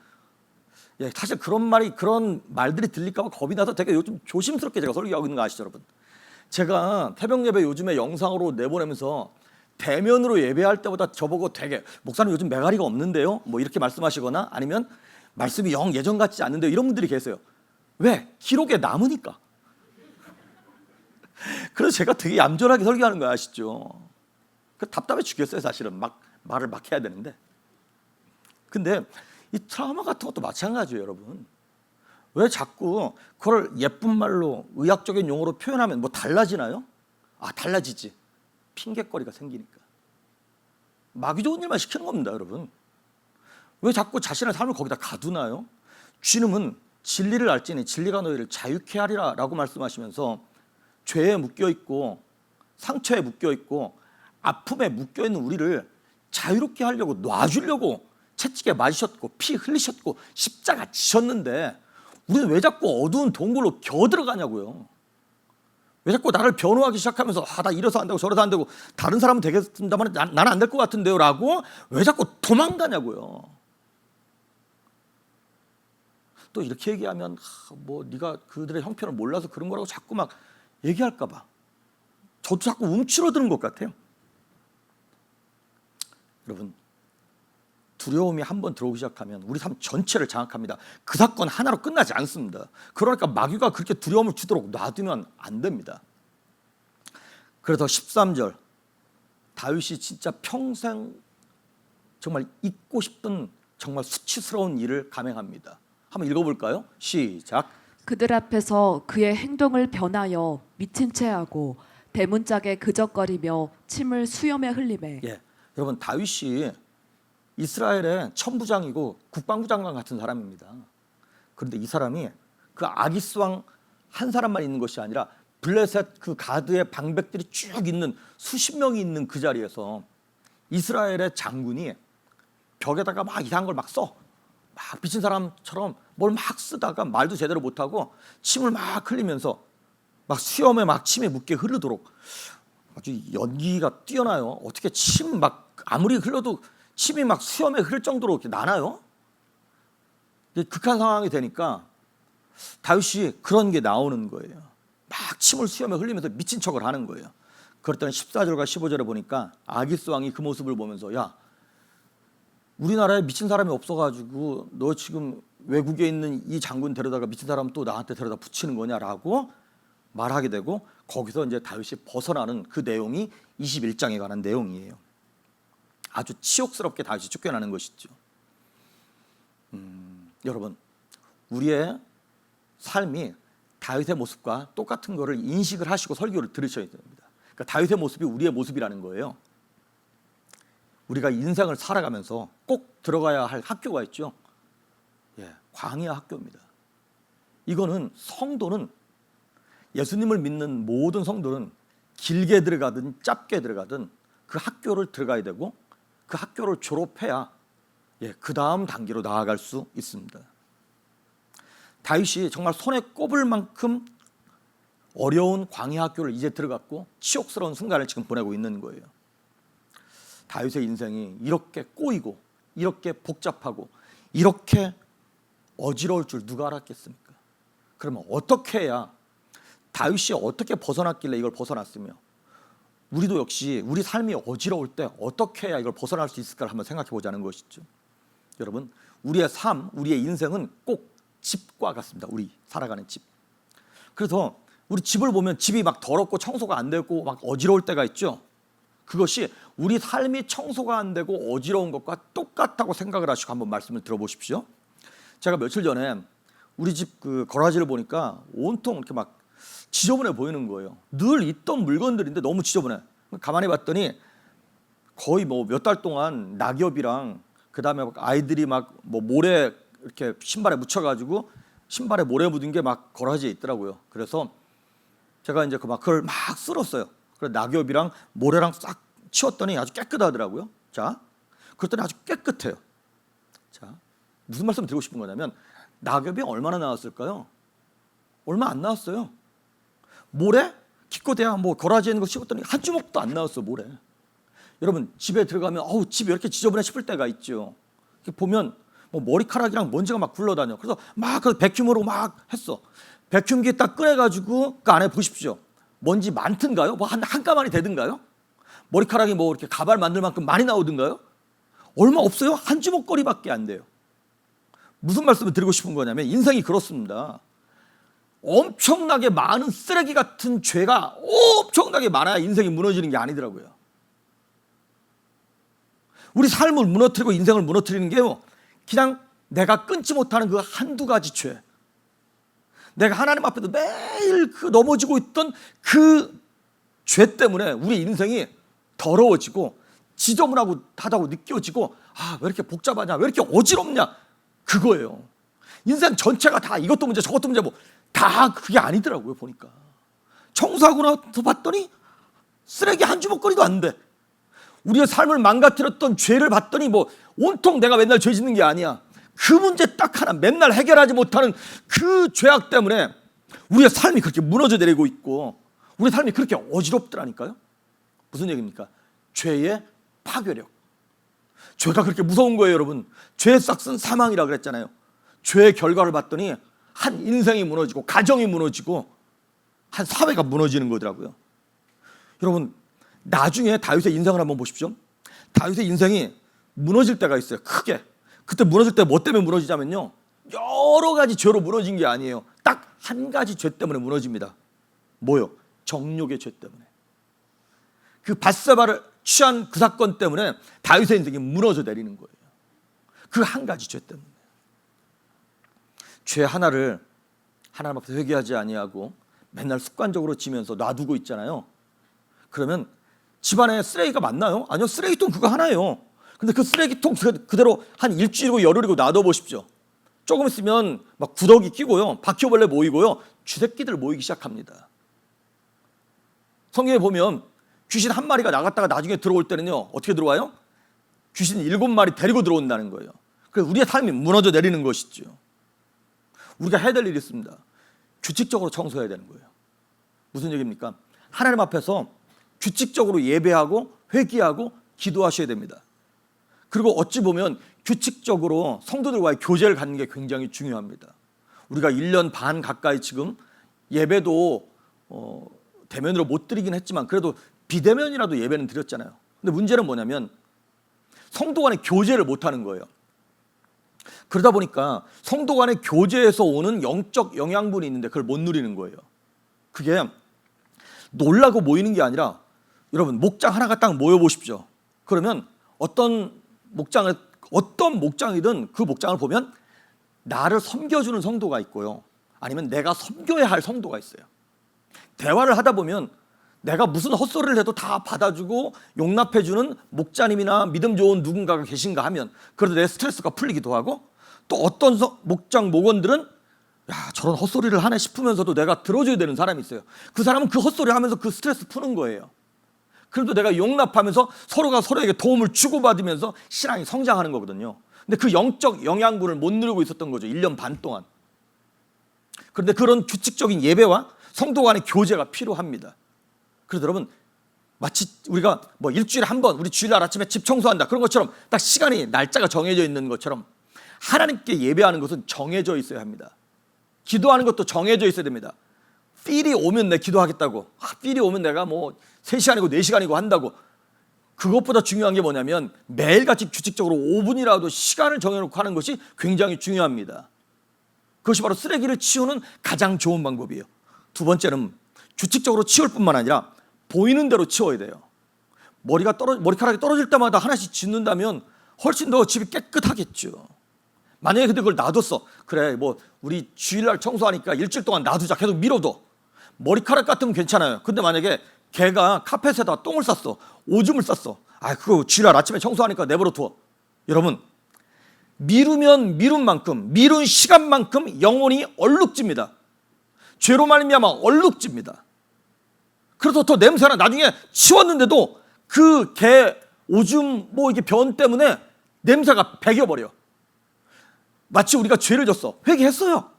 사실 그런 말들이 들릴까 봐 겁이 나서 되게 요즘 조심스럽게 제가 설교하고 있는 거 아시죠, 여러분? 제가 새벽 예배 요즘에 영상으로 내보내면서 대면으로 예배할 때보다 저보고 되게 목사님 요즘 메가리가 없는데요? 뭐 이렇게 말씀하시거나 아니면 말씀이 영 예전 같지 않는데요? 이런 분들이 계세요. 왜? 기록에 남으니까. 그래서 제가 되게 얌전하게 설교하는 거 아시죠? 그 답답해 죽겠어요, 사실은. 말을 막 해야 되는데. 근데 이 트라우마 같은 것도 마찬가지예요, 여러분. 왜 자꾸 그걸 예쁜 말로 의학적인 용어로 표현하면 뭐 달라지나요? 달라지지. 핑계거리가 생기니까. 마귀 좋은 일만 시키는 겁니다, 여러분. 왜 자꾸 자신의 삶을 거기다 가두나요? 주님은 진리를 알지니 진리가 너희를 자유케 하리라 라고 말씀하시면서 죄에 묶여있고 상처에 묶여있고 아픔에 묶여있는 우리를 자유롭게 하려고 놔주려고 채찍에 맞으셨고 피 흘리셨고 십자가 지셨는데 우리는 왜 자꾸 어두운 동굴로 겨들어가냐고요. 왜 자꾸 나를 변호하기 시작하면서 나 이래서 안 되고 저래서 안 되고 다른 사람은 되겠습니다만 나는 안 될 것 같은데요 라고 왜 자꾸 도망가냐고요. 또 이렇게 얘기하면 뭐 네가 그들의 형편을 몰라서 그런 거라고 자꾸 막 얘기할까 봐 저도 자꾸 움츠러드는 것 같아요. 여러분, 두려움이 한번 들어오기 시작하면 우리 삶 전체를 장악합니다. 그 사건 하나로 끝나지 않습니다. 그러니까 마귀가 그렇게 두려움을 주도록 놔두면 안 됩니다. 그래서 13절 다윗이 진짜 평생 정말 잊고 싶던 정말 수치스러운 일을 감행합니다. 한번 읽어볼까요? 시작. 그들 앞에서 그의 행동을 변하여 미친 채 하고 대문짝에 그적거리며 침을 수염에 흘리매. 여러분, 다윗이 이스라엘의 천부장이고 국방부 장관 같은 사람입니다. 그런데 이 사람이 그 아기스 왕 한 사람만 있는 것이 아니라 블레셋 그 가드의 방백들이 쭉 있는 수십 명이 있는 그 자리에서 이스라엘의 장군이 벽에다가 막 이상한 걸 막 써. 막 미친 사람처럼 뭘 막 쓰다가 말도 제대로 못하고 침을 막 흘리면서 막 수염에 막 침이 묻게 흐르도록 아주 연기가 뛰어나요. 어떻게 침 막 아무리 흘러도 침이 막 수염에 흐를 정도로 이렇게 나나요? 극한 상황이 되니까 다윗이 그런 게 나오는 거예요. 막 침을 수염에 흘리면서 미친 척을 하는 거예요. 그랬더니 14절과 15절에 보니까 아기스 왕이 그 모습을 보면서 야, 우리나라에 미친 사람이 없어가지고 너 지금 외국에 있는 이 장군 데려다가 미친 사람 또 나한테 데려다 붙이는 거냐라고 말하게 되고, 거기서 이제 다윗이 벗어나는 그 내용이 21장에 관한 내용이에요. 아주 치욕스럽게 다윗이 쫓겨나는 것이죠. 여러분, 우리의 삶이 다윗의 모습과 똑같은 거를 인식을 하시고 설교를 들으셔야 됩니다. 그러니까 다윗의 모습이 우리의 모습이라는 거예요. 우리가 인생을 살아가면서 꼭 들어가야 할 학교가 있죠. 광야 학교입니다. 이거는 성도는, 예수님을 믿는 모든 성도는 길게 들어가든 짧게 들어가든 그 학교를 들어가야 되고, 그 학교를 졸업해야 그 다음 단계로 나아갈 수 있습니다. 다윗이 정말 손에 꼽을 만큼 어려운 광야 학교를 이제 들어갔고 치욕스러운 순간을 지금 보내고 있는 거예요. 다윗의 인생이 이렇게 꼬이고 이렇게 복잡하고 이렇게 어지러울 줄 누가 알았겠습니까? 그러면 어떻게 해야, 다윗이 어떻게 벗어났길래 이걸 벗어났으며, 우리도 역시 우리 삶이 어지러울 때 어떻게 해야 이걸 벗어날 수 있을까를 한번 생각해 보자는 것이죠. 여러분, 우리의 삶, 우리의 인생은 꼭 집과 같습니다. 우리 살아가는 집. 그래서 우리 집을 보면 집이 막 더럽고 청소가 안 되고 막 어지러울 때가 있죠. 그것이 우리 삶이 청소가 안 되고 어지러운 것과 똑같다고 생각을 하시고 한번 말씀을 들어보십시오. 제가 며칠 전에 우리 집 그 거라지를 보니까 온통 이렇게 막 지저분해 보이는 거예요. 늘 있던 물건들인데 너무 지저분해. 가만히 봤더니 거의 뭐 몇 달 동안 낙엽이랑 그다음에 아이들이 막 뭐 모래 이렇게 신발에 묻혀가지고 신발에 모래 묻은 게 막 거라지에 있더라고요. 그래서 제가 이제 그걸 막 쓸었어요. 그래서 낙엽이랑 모래랑 싹 치웠더니 아주 깨끗하더라고요. 자, 그랬더니 아주 깨끗해요. 자, 무슨 말씀 드리고 싶은 거냐면, 낙엽이 얼마나 나왔을까요? 얼마 안 나왔어요. 모래? 기껏해야 뭐 거라지에 있는 거 씹었더니 한 주먹도 안 나왔어, 모래. 여러분, 집에 들어가면 어우, 집이 왜 이렇게 지저분해 싶을 때가 있죠. 이렇게 보면 뭐 머리카락이랑 먼지가 막 굴러다녀. 그래서 막 그 백큐머로 막 했어. 백큐음기 딱 꺼내가지고 그 안에 보십시오. 먼지 많든가요? 뭐 한 가마니 되든가요? 머리카락이 뭐 이렇게 가발 만들 만큼 많이 나오든가요? 얼마 없어요. 한 주먹거리밖에 안 돼요. 무슨 말씀을 드리고 싶은 거냐면, 인생이 그렇습니다. 엄청나게 많은 쓰레기 같은 죄가 엄청나게 많아야 인생이 무너지는 게 아니더라고요. 우리 삶을 무너뜨리고 인생을 무너뜨리는 게요, 그냥 내가 끊지 못하는 그 한두 가지 죄, 내가 하나님 앞에서 매일 그 넘어지고 있던 그 죄 때문에 우리 인생이 더러워지고 지저분하다고 느껴지고, 아, 왜 이렇게 복잡하냐, 왜 이렇게 어지럽냐, 그거예요. 인생 전체가 다 이것도 문제 저것도 문제 뭐 다 그게 아니더라고요. 보니까 청소하고 나서 봤더니 쓰레기 한 주먹거리도 안 돼. 우리의 삶을 망가뜨렸던 죄를 봤더니 뭐 온통 내가 맨날 죄 짓는 게 아니야. 그 문제 딱 하나, 맨날 해결하지 못하는 그 죄악 때문에 우리의 삶이 그렇게 무너져 내리고 있고 우리 삶이 그렇게 어지럽더라니까요. 무슨 얘기입니까? 죄의 파괴력. 죄가 그렇게 무서운 거예요, 여러분. 죄의 싹은 사망이라 그랬잖아요. 죄의 결과를 봤더니 한 인생이 무너지고 가정이 무너지고 한 사회가 무너지는 거더라고요. 여러분, 나중에 다윗의 인생을 한번 보십시오. 다윗의 인생이 무너질 때가 있어요, 크게. 그때 무너질 때 뭐 때문에 무너지냐면요, 여러 가지 죄로 무너진 게 아니에요. 딱 한 가지 죄 때문에 무너집니다. 뭐요? 정욕의 죄 때문에. 그 밧세바를 취한 그 사건 때문에 다윗의 인생이 무너져 내리는 거예요. 그 한 가지 죄 때문에. 죄 하나를 하나님 앞에서 회개하지 아니하고 맨날 습관적으로 지면서 놔두고 있잖아요. 그러면 집안에 쓰레기가 많나요? 아니요, 쓰레기통 그거 하나예요. 근데 그 쓰레기통 그대로 한 일주일이고 열흘이고 놔둬보십시오. 조금 있으면 막 구더기 끼고요, 바퀴벌레 모이고요, 쥐새끼들 모이기 시작합니다. 성경에 보면 귀신 한 마리가 나갔다가 나중에 들어올 때는요, 어떻게 들어와요? 귀신 7마리 데리고 들어온다는 거예요. 그래서 우리의 삶이 무너져 내리는 것이죠. 우리가 해야 될 일이 있습니다. 규칙적으로 청소해야 되는 거예요. 무슨 얘기입니까? 하나님 앞에서 규칙적으로 예배하고 회개하고 기도하셔야 됩니다. 그리고 어찌 보면 규칙적으로 성도들과의 교제를 갖는 게 굉장히 중요합니다. 우리가 1년 반 가까이 지금 예배도 대면으로 못 드리긴 했지만 그래도 비대면이라도 예배는 드렸잖아요. 근데 문제는 뭐냐면 성도 간의 교제를 못하는 거예요. 그러다 보니까 성도 간의 교제에서 오는 영적 영양분이 있는데 그걸 못 누리는 거예요. 그게 놀라고 모이는 게 아니라 여러분 목장 하나가 딱 모여보십시오. 그러면 어떤 목장이든 그 목장을 보면 나를 섬겨주는 성도가 있고요. 아니면 내가 섬겨야 할 성도가 있어요. 대화를 하다 보면 내가 무슨 헛소리를 해도 다 받아주고 용납해주는 목자님이나 믿음 좋은 누군가가 계신가 하면 그래도 내 스트레스가 풀리기도 하고 또 어떤 목장 목원들은 야 저런 헛소리를 하네 싶으면서도 내가 들어줘야 되는 사람이 있어요. 그 사람은 그 헛소리 하면서 그 스트레스 푸는 거예요. 그래도 내가 용납하면서 서로가 서로에게 도움을 주고받으면서 신앙이 성장하는 거거든요. 근데 그 영적 영양분을 못 누리고 있었던 거죠. 1년 반 동안. 그런데 그런 규칙적인 예배와 성도 간의 교제가 필요합니다. 그래서 여러분 마치 우리가 뭐 일주일에 한 번 우리 주일날 아침에 집 청소한다 그런 것처럼 딱 시간이 날짜가 정해져 있는 것처럼 하나님께 예배하는 것은 정해져 있어야 합니다. 기도하는 것도 정해져 있어야 됩니다. 필이 오면 내 기도하겠다고 필이 오면 내가 뭐 3시간이고 4시간이고 한다고 그것보다 중요한 게 뭐냐면 매일같이 규칙적으로 5분이라도 시간을 정해놓고 하는 것이 굉장히 중요합니다. 그것이 바로 쓰레기를 치우는 가장 좋은 방법이에요. 두 번째는 규칙적으로 치울 뿐만 아니라 보이는 대로 치워야 돼요. 머리카락이 떨어질 때마다 하나씩 짓는다면 훨씬 더 집이 깨끗하겠죠. 만약에 근데 그걸 놔뒀어. 그래 뭐 우리 주일날 청소하니까 일주일 동안 놔두자. 계속 밀어둬. 머리카락 같으면 괜찮아요. 근데 만약에 개가 카펫에다 똥을 쌌어. 오줌을 쌌어. 그거 주일날 아침에 청소하니까 내버려 두어. 여러분 미루면 미룬 만큼 미룬 시간만큼 영혼이 얼룩집니다. 죄로 말미암아 얼룩집니다. 그래서 더 냄새나. 나중에 치웠는데도 그 개 오줌 뭐 이게 변 때문에 냄새가 배겨버려. 마치 우리가 죄를 졌어. 회개했어요.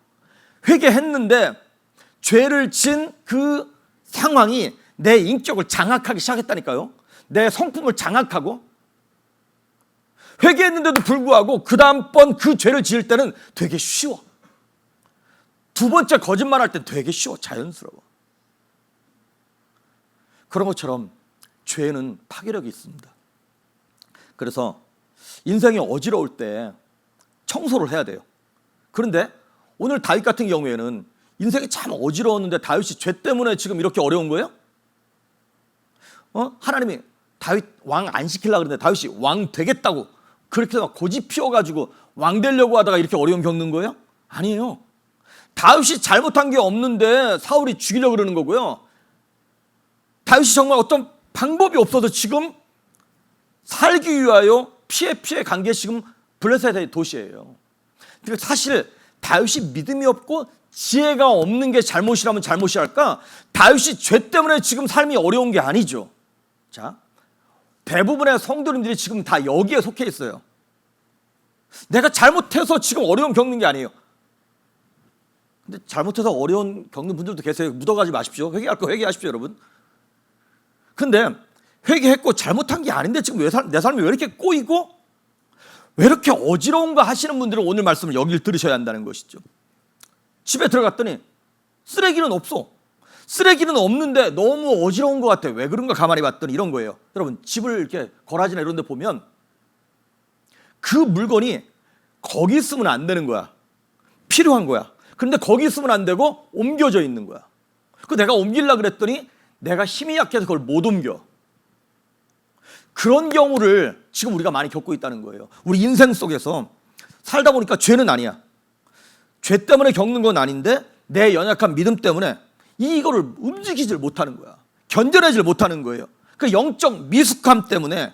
회개했는데 죄를 진 그 상황이 내 인격을 장악하기 시작했다니까요. 내 성품을 장악하고 회개했는데도 불구하고 그 다음번 그 죄를 지을 때는 되게 쉬워. 두 번째 거짓말할 때 되게 쉬워. 자연스러워. 그런 것처럼 죄는 파괴력이 있습니다. 그래서 인생이 어지러울 때 청소를 해야 돼요. 그런데 오늘 다윗 같은 경우에는 인생이 참 어지러웠는데 다윗이 죄 때문에 지금 이렇게 어려운 거예요? 하나님이 다윗 왕 안 시키려고 그러는데 다윗이 왕 되겠다고 그렇게 막 고집 피워가지고 왕 되려고 하다가 이렇게 어려움 겪는 거예요? 아니에요. 다윗이 잘못한 게 없는데 사울이 죽이려고 그러는 거고요. 다윗이 정말 어떤 방법이 없어서 지금 살기 위하여 피해 간 게 지금 블레셋의 도시예요. 그러니까 사실 다윗이 믿음이 없고 지혜가 없는 게 잘못이라면 잘못이 할까? 다윗이 죄 때문에 지금 삶이 어려운 게 아니죠. 자, 대부분의 성도님들이 지금 다 여기에 속해 있어요. 내가 잘못해서 지금 어려움 겪는 게 아니에요. 근데 잘못해서 어려움 겪는 분들도 계세요. 묻어가지 마십시오. 회개할 거 회개하십시오, 여러분. 근데 회개했고 잘못한 게 아닌데 지금 내 삶이 왜 이렇게 꼬이고 왜 이렇게 어지러운가 하시는 분들은 오늘 말씀을 여기를 들으셔야 한다는 것이죠. 집에 들어갔더니 쓰레기는 없어. 쓰레기는 없는데 너무 어지러운 것 같아. 왜 그런가 가만히 봤더니 이런 거예요. 여러분 집을 이렇게 거라지나 이런 데 보면 그 물건이 거기 있으면 안 되는 거야. 필요한 거야. 그런데 거기 있으면 안 되고 옮겨져 있는 거야. 그 내가 옮기려고 그랬더니 내가 힘이 약해서 그걸 못 옮겨. 그런 경우를 지금 우리가 많이 겪고 있다는 거예요. 우리 인생 속에서 살다 보니까 죄는 아니야. 죄 때문에 겪는 건 아닌데 내 연약한 믿음 때문에 이거를 움직이질 못하는 거야. 견뎌내질 못하는 거예요. 그 영적 미숙함 때문에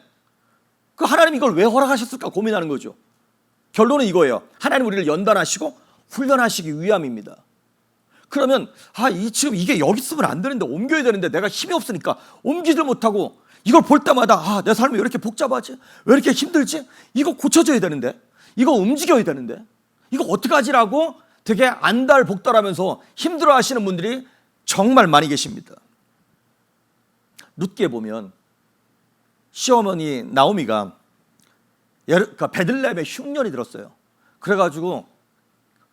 그 하나님 이걸 왜 허락하셨을까 고민하는 거죠. 결론은 이거예요. 하나님 우리를 연단하시고 훈련하시기 위함입니다. 그러면 지금 이게 여기 있으면 안 되는데 옮겨야 되는데 내가 힘이 없으니까 옮기질 못하고 이걸 볼 때마다 아, 내 삶이 왜 이렇게 복잡하지? 왜 이렇게 힘들지? 이거 고쳐져야 되는데, 이거 움직여야 되는데, 이거 어떡하지라고 되게 안달복달하면서 힘들어하시는 분들이 정말 많이 계십니다. 룻기에 보면 시어머니 나오미가 베들레헴에 흉년이 들었어요. 그래가지고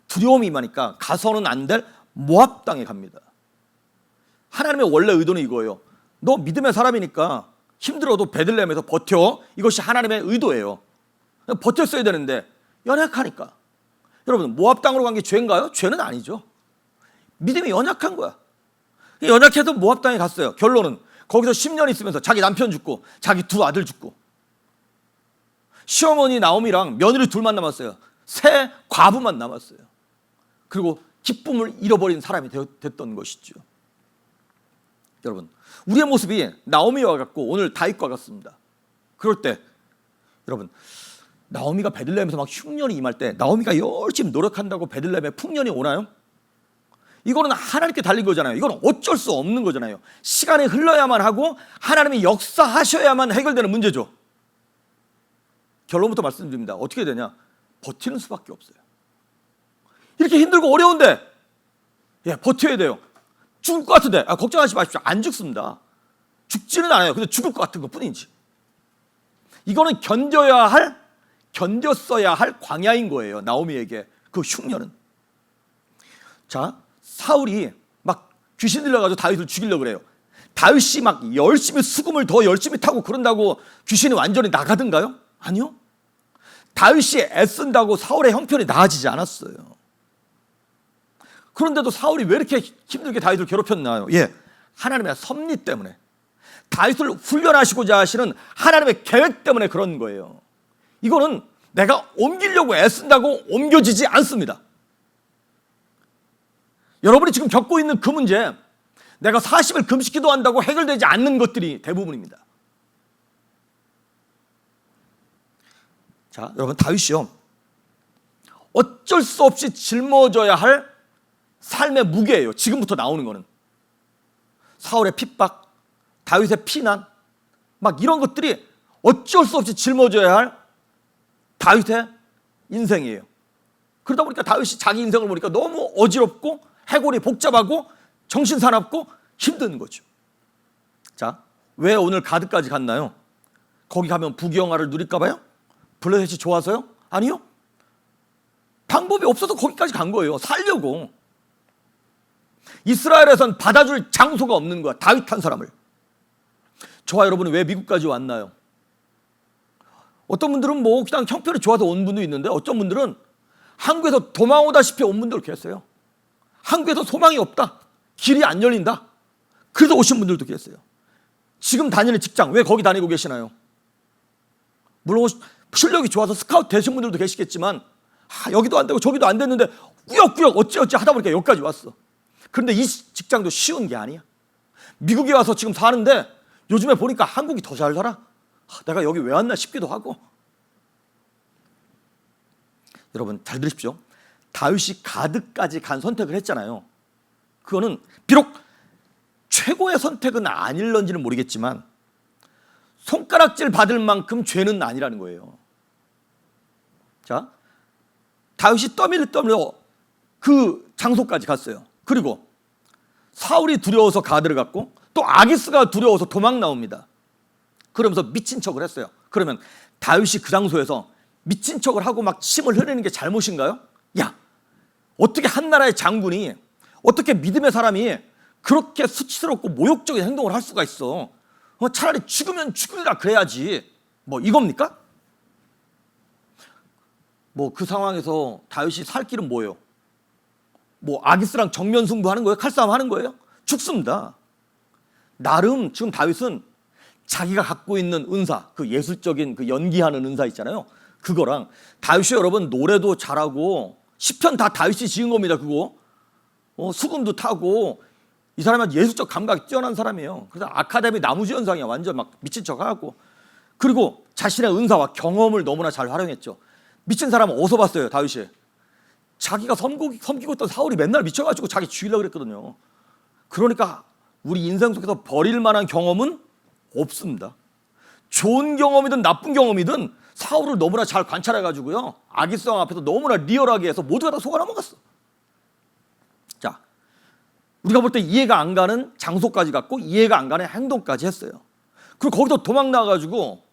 두려움이 많으니까 가서는 안 될 모압 땅에 갑니다. 하나님의 원래 의도는 이거예요. 너 믿음의 사람이니까 힘들어도 베들레헴에서 버텨. 이것이 하나님의 의도예요. 버텼어야 되는데 연약하니까. 여러분, 모압 땅으로 간 게 죄인가요? 죄는 아니죠. 믿음이 연약한 거야. 연약해서 모압 땅에 갔어요. 결론은 거기서 10년 있으면서 자기 남편 죽고 자기 두 아들 죽고, 시어머니 나오미랑 며느리 둘만 남았어요. 새 과부만 남았어요. 그리고 기쁨을 잃어버린 사람이 됐던 것이죠. 여러분, 우리의 모습이 나오미와 같고 오늘 다윗과 같습니다. 그럴 때 여러분, 나오미가 베들레헴에서 막 흉년이 임할 때 나오미가 열심히 노력한다고 베들레헴에 풍년이 오나요? 이거는 하나님께 달린 거잖아요. 이건 어쩔 수 없는 거잖아요. 시간이 흘러야만 하고 하나님이 역사하셔야만 해결되는 문제죠. 결론부터 말씀드립니다. 어떻게 되냐? 버티는 수밖에 없어요. 이렇게 힘들고 어려운데 버텨야 돼요. 죽을 것 같은데 걱정하지 마십시오. 안 죽습니다. 죽지는 않아요. 근데 죽을 것 같은 것 뿐이지. 이거는 견뎠어야 할 광야인 거예요. 나오미에게 그 흉년은. 자, 사울이 막 귀신 들려가지고 다윗을 죽이려고 그래요. 다윗이 막 열심히 수금을 더 열심히 타고 그런다고 귀신이 완전히 나가든가요? 아니요. 다윗이 애쓴다고 사울의 형편이 나아지지 않았어요. 그런데도 사울이 왜 이렇게 힘들게 다윗을 괴롭혔나요? 하나님의 섭리 때문에, 다윗을 훈련하시고자 하시는 하나님의 계획 때문에 그런 거예요. 이거는 내가 옮기려고 애쓴다고 옮겨지지 않습니다. 여러분이 지금 겪고 있는 그 문제, 내가 40일 금식 기도한다고 해결되지 않는 것들이 대부분입니다. 자, 여러분, 다윗이요, 어쩔 수 없이 짊어져야 할 삶의 무게예요. 지금부터 나오는 거는 사울의 핍박, 다윗의 피난, 막 이런 것들이 어쩔 수 없이 짊어져야 할 다윗의 인생이에요. 그러다 보니까 다윗이 자기 인생을 보니까 너무 어지럽고 해골이 복잡하고 정신사납고 힘든 거죠. 자, 왜 오늘 가드까지 갔나요? 거기 가면 부귀영화를 누릴까 봐요? 블레셋이 좋아서요? 아니요. 방법이 없어서 거기까지 간 거예요. 살려고. 이스라엘에선 받아줄 장소가 없는 거야. 다윗 한 사람을. 저와 여러분은 왜 미국까지 왔나요? 어떤 분들은 뭐 그냥 형편이 좋아서 온 분도 있는데, 어떤 분들은 한국에서 도망오다시피 온 분들 계세요. 한국에서 소망이 없다, 길이 안 열린다, 그래서 오신 분들도 계세요. 지금 다니는 직장, 왜 거기 다니고 계시나요? 물론 실력이 좋아서 스카우트 되신 분들도 계시겠지만, 여기도 안 되고 저기도 안 됐는데 꾸역꾸역 어찌어찌 하다 보니까 여기까지 왔어. 그런데 이 직장도 쉬운 게 아니야. 미국에 와서 지금 사는데 요즘에 보니까 한국이 더 잘 살아. 내가 여기 왜 왔나 싶기도 하고. 여러분, 잘 들으십시오. 다윗이 가드까지 간 선택을 했잖아요. 그거는 비록 최고의 선택은 아닐런지는 모르겠지만 손가락질 받을 만큼 죄는 아니라는 거예요. 자, 다윗이 떠밀려 그 장소까지 갔어요. 그리고 사울이 두려워서 가드를 갔고, 또 아기스가 두려워서 도망 나옵니다. 그러면서 미친 척을 했어요. 그러면 다윗이 그 장소에서 미친 척을 하고 막 침을 흘리는 게 잘못인가요? 야, 어떻게 한 나라의 장군이, 어떻게 믿음의 사람이 그렇게 수치스럽고 모욕적인 행동을 할 수가 있어? 차라리 죽으면 죽으리라 그래야지. 뭐 이겁니까? 뭐 그 상황에서 다윗이 살 길은 뭐예요? 뭐 아기스랑 정면 승부하는 거예요? 칼싸움 하는 거예요? 죽습니다. 나름 지금 다윗은 자기가 갖고 있는 은사, 그 예술적인 그 연기하는 은사 있잖아요. 그거랑, 다윗이 여러분 노래도 잘하고 시편 다 다윗이 지은 겁니다. 그거 수금도 타고, 이 사람은 예술적 감각이 뛰어난 사람이에요. 그래서 아카데미 나무주연상이야. 완전 막 미친 척하고. 그리고 자신의 은사와 경험을 너무나 잘 활용했죠. 미친 사람은 어디서 봤어요? 다윗이 자기가 섬기고 있던 사울이 맨날 미쳐가지고 자기 죽이려고 그랬거든요. 그러니까 우리 인생 속에서 버릴 만한 경험은 없습니다. 좋은 경험이든 나쁜 경험이든 사울을 너무나 잘 관찰해가지고요, 아기스왕 앞에서 너무나 리얼하게 해서 모두가 다 속아 넘어갔어. 자, 우리가 볼 때 이해가 안 가는 장소까지 갔고 이해가 안 가는 행동까지 했어요. 그리고 거기서 도망 나가가지고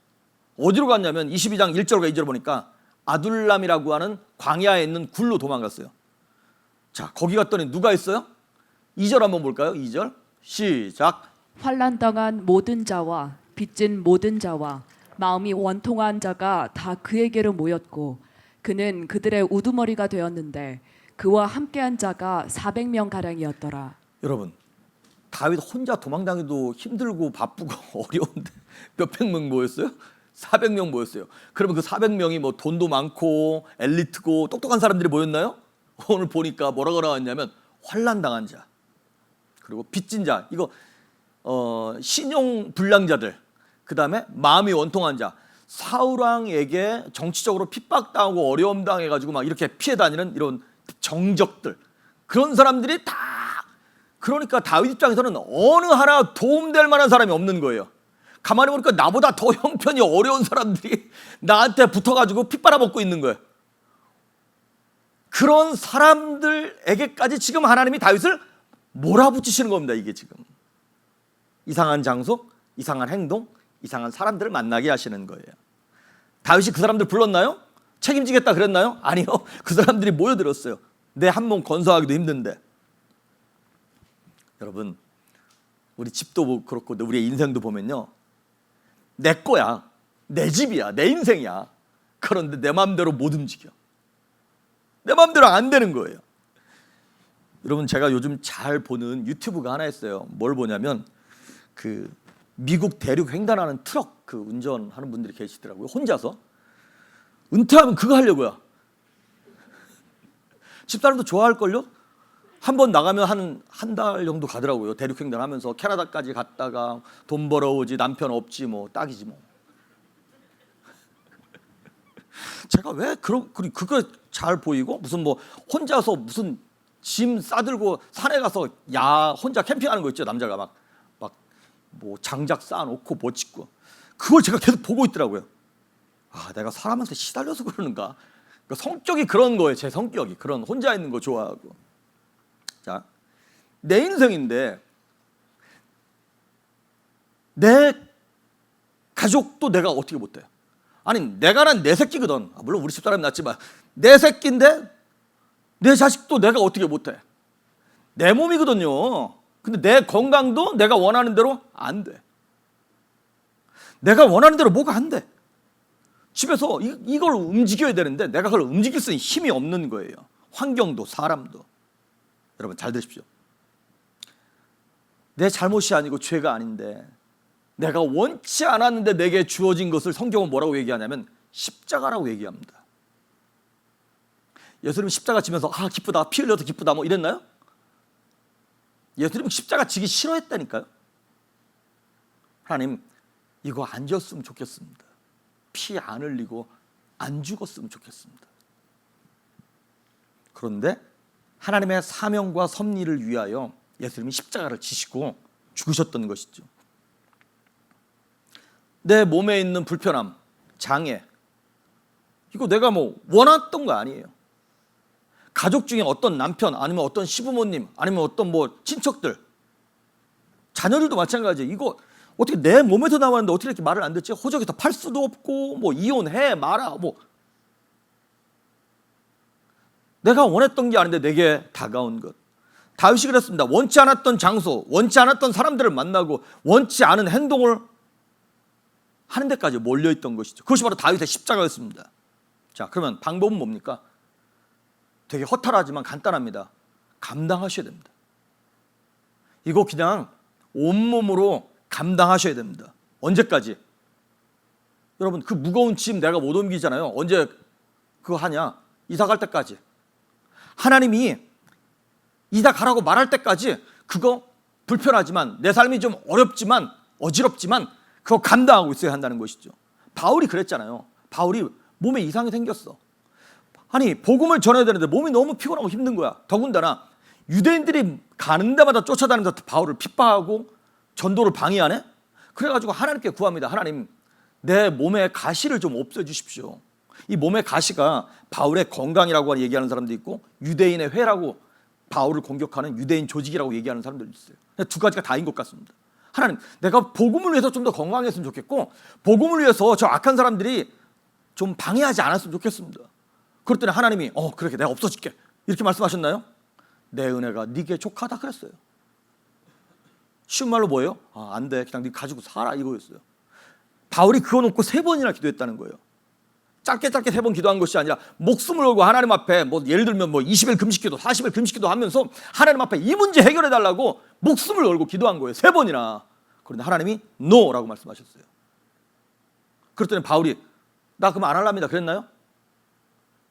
어디로 갔냐면 22장 1절과 2절 보니까 아둘람이라고 하는 광야에 있는 굴로 도망갔어요. 자, 거기 갔더니 누가 있어요? 2절 한번 볼까요? 2절 시작. 환난당한 모든 자와 빚진 모든 자와 마음이 원통한 자가 다 그에게로 모였고 그는 그들의 우두머리가 되었는데 그와 함께한 자가 400명 가량이었더라. 여러분, 다윗 혼자 도망다니도 힘들고 바쁘고 어려운데 몇백 명 모였어요? 400명 모였어요. 그러면 그 400명이 뭐 돈도 많고 엘리트고 똑똑한 사람들이 모였나요? 오늘 보니까 뭐라고 나왔냐면 환난당한 자, 그리고 빚진 자, 이거 신용 불량자들, 그 다음에 마음이 원통한 자, 사울왕에게 정치적으로 핍박당하고 어려움 당해가지고 막 이렇게 피해 다니는 이런 정적들, 그런 사람들이 다, 그러니까 다윗 입장에서는 어느 하나 도움될 만한 사람이 없는 거예요. 가만히 보니까 나보다 더 형편이 어려운 사람들이 나한테 붙어가지고 핏바라먹고 있는 거예요. 그런 사람들에게까지 지금 하나님이 다윗을 몰아붙이시는 겁니다. 이게 지금 이상한 장소, 이상한 행동, 이상한 사람들을 만나게 하시는 거예요. 다윗이 그 사람들 불렀나요? 책임지겠다 그랬나요? 아니요. 그 사람들이 모여들었어요. 내 한 몸 건사하기도 힘든데. 여러분, 우리 집도 그렇고 우리의 인생도 보면요, 내 거야, 내 집이야, 내 인생이야. 그런데 내 마음대로 못 움직여. 내 마음대로 안 되는 거예요. 여러분, 제가 요즘 잘 보는 유튜브가 하나 있어요. 뭘 보냐면 그 미국 대륙 횡단하는 트럭 그 운전하는 분들이 계시더라고요. 혼자서 은퇴하면 그거 하려고요. 집사람도 좋아할걸요? 한 번 나가면 한 달 정도 가더라고요. 대륙 횡단하면서 캐나다까지 갔다가 돈 벌어오지, 남편 없지, 뭐 딱이지 뭐. 제가 왜 그거 잘 보이고 무슨 뭐 혼자서 무슨 짐 싸들고 산에 가서 혼자 캠핑하는 거 있죠. 남자가 막 뭐 장작 쌓아놓고 뭐 짓고, 그걸 제가 계속 보고 있더라고요. 아, 내가 사람한테 시달려서 그러는가? 그러니까 성격이 그런 거예요. 제 성격이 그런 혼자 있는 거 좋아하고. 자, 내 인생인데 내 가족도 내가 어떻게 못해요? 아니, 내가 난 내 새끼거든. 물론 우리 집사람이 낫지만 내 새끼인데 내 자식도 내가 어떻게 못해? 내 몸이거든요. 근데 내 건강도 내가 원하는 대로 안 돼. 내가 원하는 대로 뭐가 안 돼. 집에서 이걸 움직여야 되는데 내가 그걸 움직일 수 있는 힘이 없는 거예요. 환경도 사람도. 여러분 잘 들으십시오. 내 잘못이 아니고 죄가 아닌데 내가 원치 않았는데 내게 주어진 것을 성경은 뭐라고 얘기하냐면 십자가라고 얘기합니다. 예수님 십자가 지면서 기쁘다, 피 흘려서 기쁘다 뭐 이랬나요? 예수님 십자가 지기 싫어했다니까요. 하나님, 이거 안 졌으면 좋겠습니다. 피 안 흘리고 안 죽었으면 좋겠습니다. 그런데 하나님의 사명과 섭리를 위하여 예수님이 십자가를 지시고 죽으셨던 것이죠. 내 몸에 있는 불편함, 장애, 이거 내가 뭐 원했던 거 아니에요. 가족 중에 어떤 남편, 아니면 어떤 시부모님, 아니면 어떤 뭐 친척들, 자녀들도 마찬가지예요. 이거 어떻게 내 몸에서 나왔는데 어떻게 이렇게 말을 안 듣지? 호적에서 팔 수도 없고 뭐 이혼해 마라 뭐. 내가 원했던 게 아닌데 내게 다가온 것. 다윗이 그랬습니다. 원치 않았던 장소, 원치 않았던 사람들을 만나고 원치 않은 행동을 하는 데까지 몰려있던 것이죠. 그것이 바로 다윗의 십자가였습니다. 자, 그러면 방법은 뭡니까? 되게 허탈하지만 간단합니다. 감당하셔야 됩니다. 이거 그냥 온몸으로 감당하셔야 됩니다. 언제까지? 여러분, 그 무거운 짐 내가 못 옮기잖아요. 언제 그거 하냐? 이사 갈 때까지. 하나님이 이사 가라고 말할 때까지 그거 불편하지만, 내 삶이 좀 어렵지만 어지럽지만 그거 감당하고 있어야 한다는 것이죠. 바울이 그랬잖아요. 바울이 몸에 이상이 생겼어. 아니, 복음을 전해야 되는데 몸이 너무 피곤하고 힘든 거야. 더군다나 유대인들이 가는 데마다 쫓아다니면서 바울을 핍박하고 전도를 방해하네? 그래가지고 하나님께 구합니다. 하나님, 내 몸의 가시를 좀 없애주십시오. 이 몸의 가시가 바울의 건강이라고 얘기하는 사람도 있고 유대인의 회라고 바울을 공격하는 유대인 조직이라고 얘기하는 사람들도 있어요. 두 가지가 다인 것 같습니다. 하나님, 내가 복음을 위해서 좀 더 건강했으면 좋겠고 복음을 위해서 저 악한 사람들이 좀 방해하지 않았으면 좋겠습니다. 그랬더니 하나님이 그래 내가 없어질게 이렇게 말씀하셨나요? 내 은혜가 네게 족하다 그랬어요. 쉬운 말로 뭐예요? 안 돼, 그냥 네 가지고 살아 이거였어요. 바울이 그거 놓고 3번이나 기도했다는 거예요. 짧게 3번 기도한 것이 아니라 목숨을 걸고 하나님 앞에 예를 들면 20일 금식기도 40일 금식기도 하면서 하나님 앞에 이 문제 해결해 달라고 목숨을 걸고 기도한 거예요. 3번이나. 그런데 하나님이 NO라고 말씀하셨어요. 그랬더니 바울이 나 그럼 안 할랍니다 그랬나요?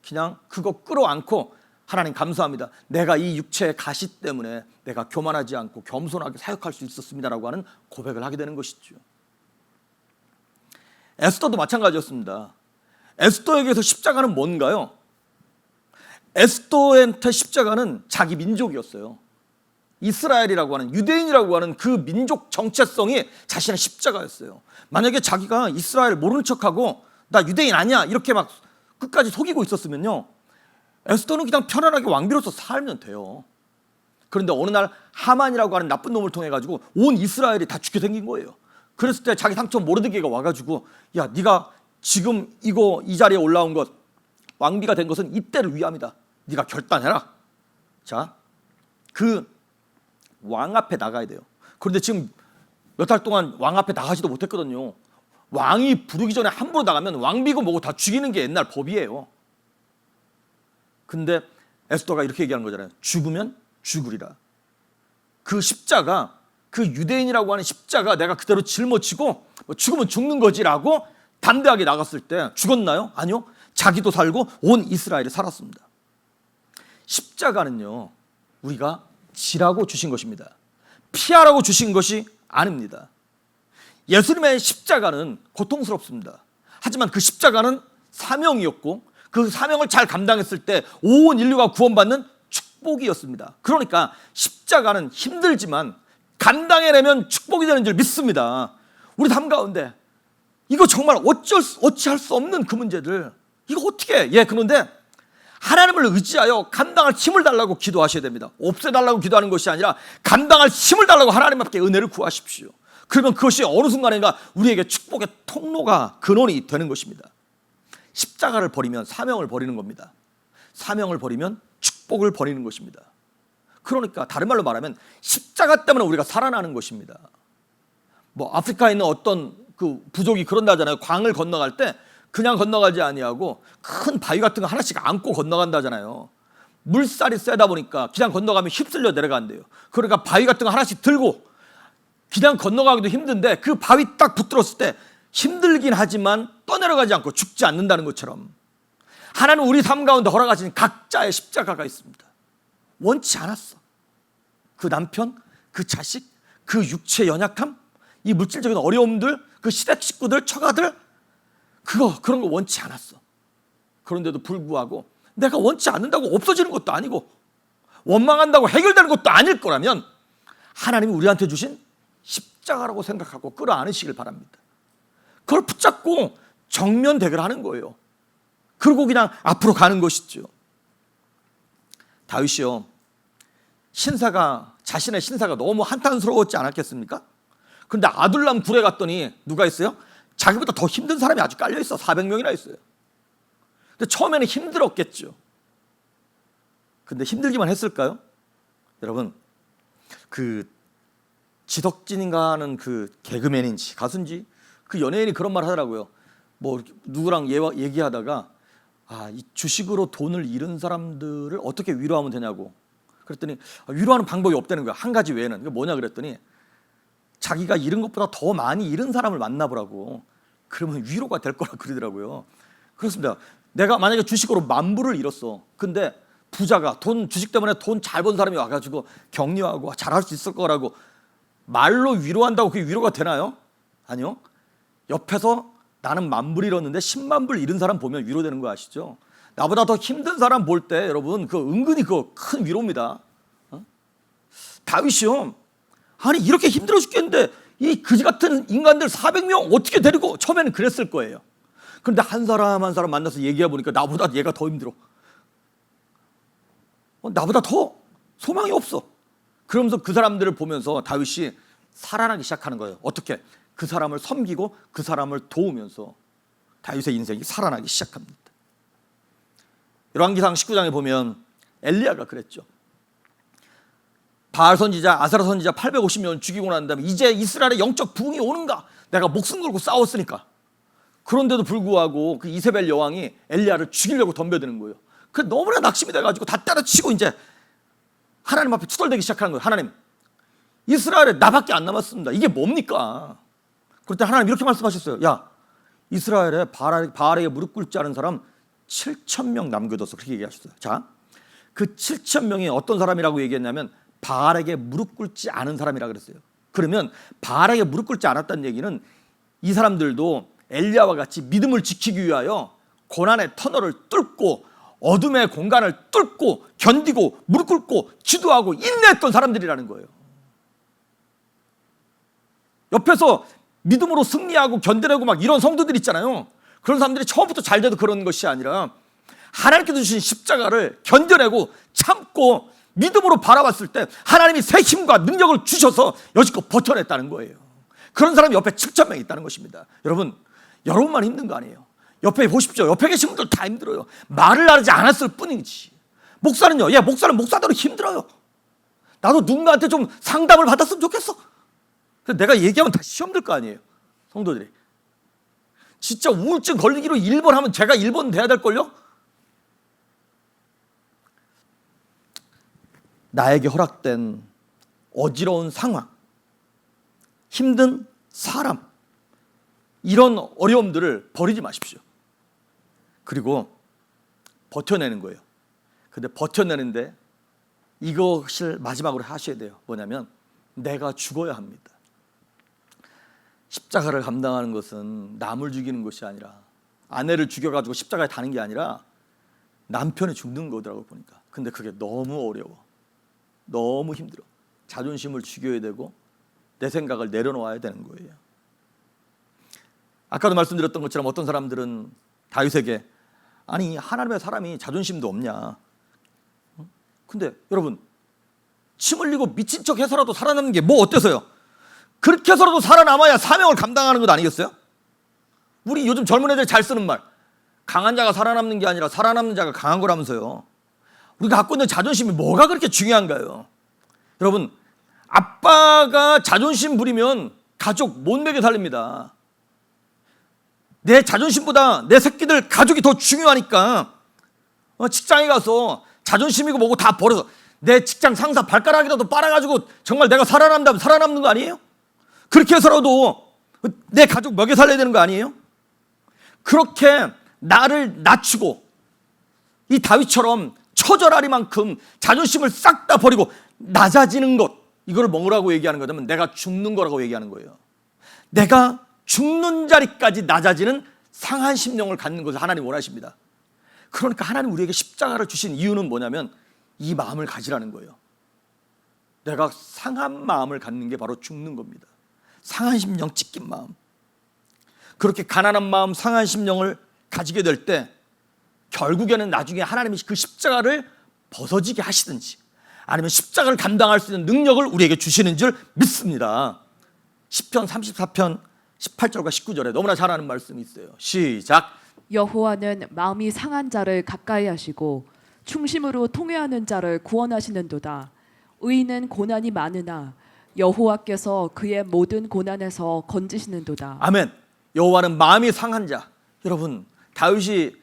그냥 그거 끌어안고 하나님 감사합니다. 내가 이 육체의 가시 때문에 내가 교만하지 않고 겸손하게 사역할 수 있었습니다라고 하는 고백을 하게 되는 것이죠. 에스더도 마찬가지였습니다. 에스더에게서 십자가는 뭔가요? 에스더한테 십자가는 자기 민족이었어요. 이스라엘이라고 하는 유대인이라고 하는 그 민족 정체성이 자신의 십자가였어요. 만약에 자기가 이스라엘 모르는 척하고 나 유대인 아니야 이렇게 막 끝까지 속이고 있었으면요, 에스더는 그냥 편안하게 왕비로서 살면 돼요. 그런데 어느 날 하만이라고 하는 나쁜 놈을 통해 가지고 온 이스라엘이 다 죽게 생긴 거예요. 그랬을 때 자기 삼촌 모르드게가 와가지고 야, 네가 지금 이 자리에 올라온 것, 왕비가 된 것은 이때를 위함이다. 네가 결단해라. 자, 그 왕 앞에 나가야 돼요. 그런데 지금 몇 달 동안 왕 앞에 나가지도 못했거든요. 왕이 부르기 전에 함부로 나가면 왕비고 뭐고 다 죽이는 게 옛날 법이에요. 근데 에스더가 이렇게 얘기하는 거잖아요. 죽으면 죽으리라. 그 십자가, 그 유대인이라고 하는 십자가 내가 그대로 짊어지고 죽으면 죽는 거지라고 담대하게 나갔을 때 죽었나요? 아니요. 자기도 살고 온 이스라엘이 살았습니다. 십자가는요, 우리가 지라고 주신 것입니다. 피하라고 주신 것이 아닙니다. 예수님의 십자가는 고통스럽습니다. 하지만 그 십자가는 사명이었고 그 사명을 잘 감당했을 때 온 인류가 구원받는 축복이었습니다. 그러니까 십자가는 힘들지만 감당해내면 축복이 되는 줄 믿습니다. 우리 삶 가운데 이거 정말 어찌할 수 없는 그 문제들, 이거 어떻게 해? 그런데 하나님을 의지하여 감당할 힘을 달라고 기도하셔야 됩니다. 없애달라고 기도하는 것이 아니라 감당할 힘을 달라고 하나님 앞에 은혜를 구하십시오. 그러면 그것이 어느 순간인가 우리에게 축복의 통로가, 근원이 되는 것입니다. 십자가를 버리면 사명을 버리는 겁니다. 사명을 버리면 축복을 버리는 것입니다. 그러니까 다른 말로 말하면 십자가 때문에 우리가 살아나는 것입니다. 아프리카에 있는 어떤 그 부족이 그런다잖아요. 강을 건너갈 때 그냥 건너가지 아니하고 큰 바위 같은 거 하나씩 안고 건너간다잖아요. 물살이 세다 보니까 그냥 건너가면 휩쓸려 내려간대요. 그러니까 바위 같은 거 하나씩 들고 그냥 건너가기도 힘든데 그 바위 딱 붙들었을 때 힘들긴 하지만 떠내려가지 않고 죽지 않는다는 것처럼 하나는 우리 삶 가운데 허락하신 각자의 십자가가 있습니다. 원치 않았어. 그 남편, 그 자식, 그 육체 연약함, 이 물질적인 어려움들, 그 시댁 식구들, 처가들, 그런 거 원치 않았어. 그런데도 불구하고 내가 원치 않는다고 없어지는 것도 아니고 원망한다고 해결되는 것도 아닐 거라면 하나님이 우리한테 주신 십자가라고 생각하고 끌어안으시길 바랍니다. 그걸 붙잡고 정면 대결하는 거예요. 그리고 그냥 앞으로 가는 것이죠. 다윗이요, 자신의 신사가 너무 한탄스러웠지 않았겠습니까? 그런데 아둘람 굴에 갔더니 누가 있어요? 자기보다 더 힘든 사람이 아주 깔려있어. 400명이나 있어요. 근데 처음에는 힘들었겠죠. 근데 힘들기만 했을까요? 여러분, 그 지덕진인가 하는 그 개그맨인지 가수인지 그 연예인이 그런 말 하더라고요. 누구랑 얘기하다가 이 주식으로 돈을 잃은 사람들을 어떻게 위로하면 되냐고. 그랬더니 위로하는 방법이 없다는 거야. 한 가지 외에는. 그게 뭐냐 그랬더니 자기가 잃은 것보다 더 많이 잃은 사람을 만나보라고. 그러면 위로가 될 거라고 그러더라고요. 그렇습니다. 내가 만약에 주식으로 10,000불을 잃었어. 근데 부자가 주식 때문에 돈 잘 번 사람이 와가지고 격려하고 잘할 수 있을 거라고 말로 위로한다고 그게 위로가 되나요? 아니요. 옆에서 나는 10,000불 잃었는데 100,000불 잃은 사람 보면 위로되는 거 아시죠? 나보다 더 힘든 사람 볼 때 여러분 은근히 큰 위로입니다. 다윗이요, 이렇게 힘들어 죽겠는데 이 그지 같은 인간들 400명 어떻게 데리고, 처음에는 그랬을 거예요. 그런데 한 사람 한 사람 만나서 얘기해 보니까 나보다 얘가 더 힘들어. 나보다 더 소망이 없어. 그러면서 그 사람들을 보면서 다윗이 살아나기 시작하는 거예요. 어떻게? 그 사람을 섬기고 그 사람을 도우면서 다윗의 인생이 살아나기 시작합니다. 열왕기상 19장에 보면 엘리야가 그랬죠. 바알 선지자, 아사라 선지자 850명 죽이고 난 다음에 이제 이스라엘의 영적 부흥이 오는가? 내가 목숨 걸고 싸웠으니까. 그런데도 불구하고 그 이세벨 여왕이 엘리야를 죽이려고 덤벼드는 거예요. 그 너무나 낙심이 돼가지고 다 때려치고 이제 하나님 앞에 투덜대기 시작하는 거예요. 하나님, 이스라엘에 나밖에 안 남았습니다. 이게 뭡니까? 그럴 때 하나님 이렇게 말씀하셨어요. 야, 이스라엘에 바알에게 무릎 꿇지 않은 사람 7,000명 남겨뒀어. 그렇게 얘기하셨어요. 자, 그 7,000명이 어떤 사람이라고 얘기했냐면 바알에게 무릎 꿇지 않은 사람이라 그랬어요. 그러면 바알에게 무릎 꿇지 않았다는 얘기는 이 사람들도 엘리야와 같이 믿음을 지키기 위하여 고난의 터널을 뚫고 어둠의 공간을 뚫고 견디고 무릎 꿇고 기도하고 인내했던 사람들이라는 거예요. 옆에서 믿음으로 승리하고 견뎌내고 막 이런 성도들 있잖아요. 그런 사람들이 처음부터 잘 돼도 그런 것이 아니라 하나님께서 주신 십자가를 견뎌내고 참고 믿음으로 바라봤을 때 하나님이 새 힘과 능력을 주셔서 여지껏 버텨냈다는 거예요. 그런 사람이 옆에 7,000명 있다는 것입니다. 여러분만 힘든 거 아니에요. 옆에 보십시오. 옆에 계신 분들 다 힘들어요. 말을 하지 않았을 뿐이지. 목사는요, 목사는 목사대로 힘들어요. 나도 누군가한테 좀 상담을 받았으면 좋겠어. 내가 얘기하면 다 시험 들 거 아니에요. 성도들이 진짜 우울증 걸리기로 1번 하면 제가 1번 돼야 될걸요. 나에게 허락된 어지러운 상황, 힘든 사람, 이런 어려움들을 버리지 마십시오. 그리고 버텨내는 거예요. 근데 버텨내는데 이것을 마지막으로 하셔야 돼요. 뭐냐면 내가 죽어야 합니다. 십자가를 감당하는 것은 남을 죽이는 것이 아니라, 아내를 죽여가지고 십자가에 다는 게 아니라 남편이 죽는 거더라고 보니까. 근데 그게 너무 어려워. 너무 힘들어. 자존심을 죽여야 되고 내 생각을 내려놓아야 되는 거예요. 아까도 말씀드렸던 것처럼 어떤 사람들은 다윗에게, 아니 하나님의 사람이 자존심도 없냐. 근데 여러분, 침 흘리고 미친 척 해서라도 살아남는 게 뭐 어때서요? 그렇게 해서라도 살아남아야 사명을 감당하는 것 아니겠어요? 우리 요즘 젊은 애들 잘 쓰는 말, 강한 자가 살아남는 게 아니라 살아남는 자가 강한 거라면서요. 우리가 갖고 있는 자존심이 뭐가 그렇게 중요한가요? 여러분, 아빠가 자존심 부리면 가족 못 먹여 살립니다. 내 자존심보다 내 새끼들 가족이 더 중요하니까 직장에 가서 자존심이고 뭐고 다 버려서 내 직장 상사 발가락이라도 빨아가지고 정말 내가 살아남다면 살아남는 거 아니에요? 그렇게 해서라도 내 가족 먹여 살려야 되는 거 아니에요? 그렇게 나를 낮추고 이 다윗처럼 처절하리만큼 자존심을 싹 다 버리고 낮아지는 것, 이걸 먹으라고 얘기하는 거냐면 내가 죽는 거라고 얘기하는 거예요. 내가 죽는 자리까지 낮아지는 상한 심령을 갖는 것을 하나님 원하십니다. 그러니까 하나님 우리에게 십자가를 주신 이유는 뭐냐면 이 마음을 가지라는 거예요. 내가 상한 마음을 갖는 게 바로 죽는 겁니다. 상한 심령, 찢긴 마음. 그렇게 가난한 마음, 상한 심령을 가지게 될 때 결국에는 나중에 하나님이 그 십자가를 벗어지게 하시든지 아니면 십자가를 감당할 수 있는 능력을 우리에게 주시는 줄 믿습니다. 시편 34편 18절과 19절에 너무나 잘 아는 말씀이 있어요. 시작. 여호와는 마음이 상한 자를 가까이 하시고 충심으로 통회하는 자를 구원하시는도다. 의인은 고난이 많으나 여호와께서 그의 모든 고난에서 건지시는도다. 아멘. 여호와는 마음이 상한 자. 여러분, 다윗이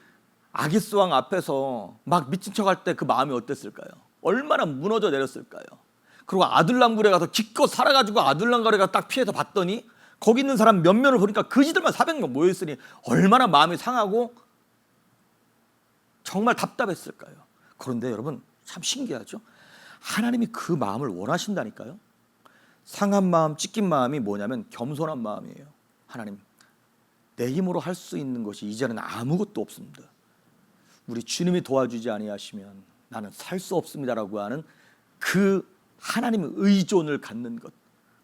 아기스 왕 앞에서 막 미친 척할 때 그 마음이 어땠을까요? 얼마나 무너져 내렸을까요? 그리고 아둘람굴에 가서 기껏 살아가지고 아둘람굴에가 딱 피해서 봤더니 거기 있는 사람 몇 명을 보니까 그지들만 400명 모여있으니 얼마나 마음이 상하고 정말 답답했을까요? 그런데 여러분, 참 신기하죠? 하나님이 그 마음을 원하신다니까요. 상한 마음, 찢긴 마음이 뭐냐면 겸손한 마음이에요. 하나님, 내 힘으로 할 수 있는 것이 이제는 아무것도 없습니다. 우리 주님이 도와주지 아니하시면 나는 살 수 없습니다라고 하는 그 하나님의 의존을 갖는 것,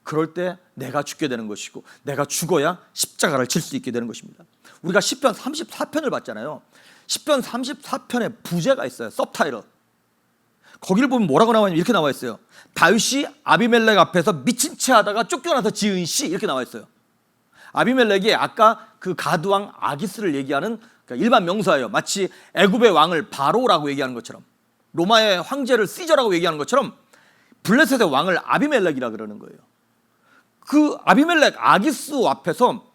그럴 때 내가 죽게 되는 것이고 내가 죽어야 십자가를 질 수 있게 되는 것입니다. 우리가 시편 34편을 봤잖아요. 시편 34편에 부제가 있어요. 서브타이틀. 거기를 보면 뭐라고 나와있냐면 이렇게 나와 있어요. 다윗이 아비멜렉 앞에서 미친 채 하다가 쫓겨나서 지은 시, 이렇게 나와 있어요. 아비멜렉이 아까 그 가드왕 아기스를 얘기하는 일반 명사예요. 마치 애굽의 왕을 바로라고 얘기하는 것처럼, 로마의 황제를 시저라고 얘기하는 것처럼 블레셋의 왕을 아비멜렉이라 그러는 거예요. 그 아비멜렉 아기스 앞에서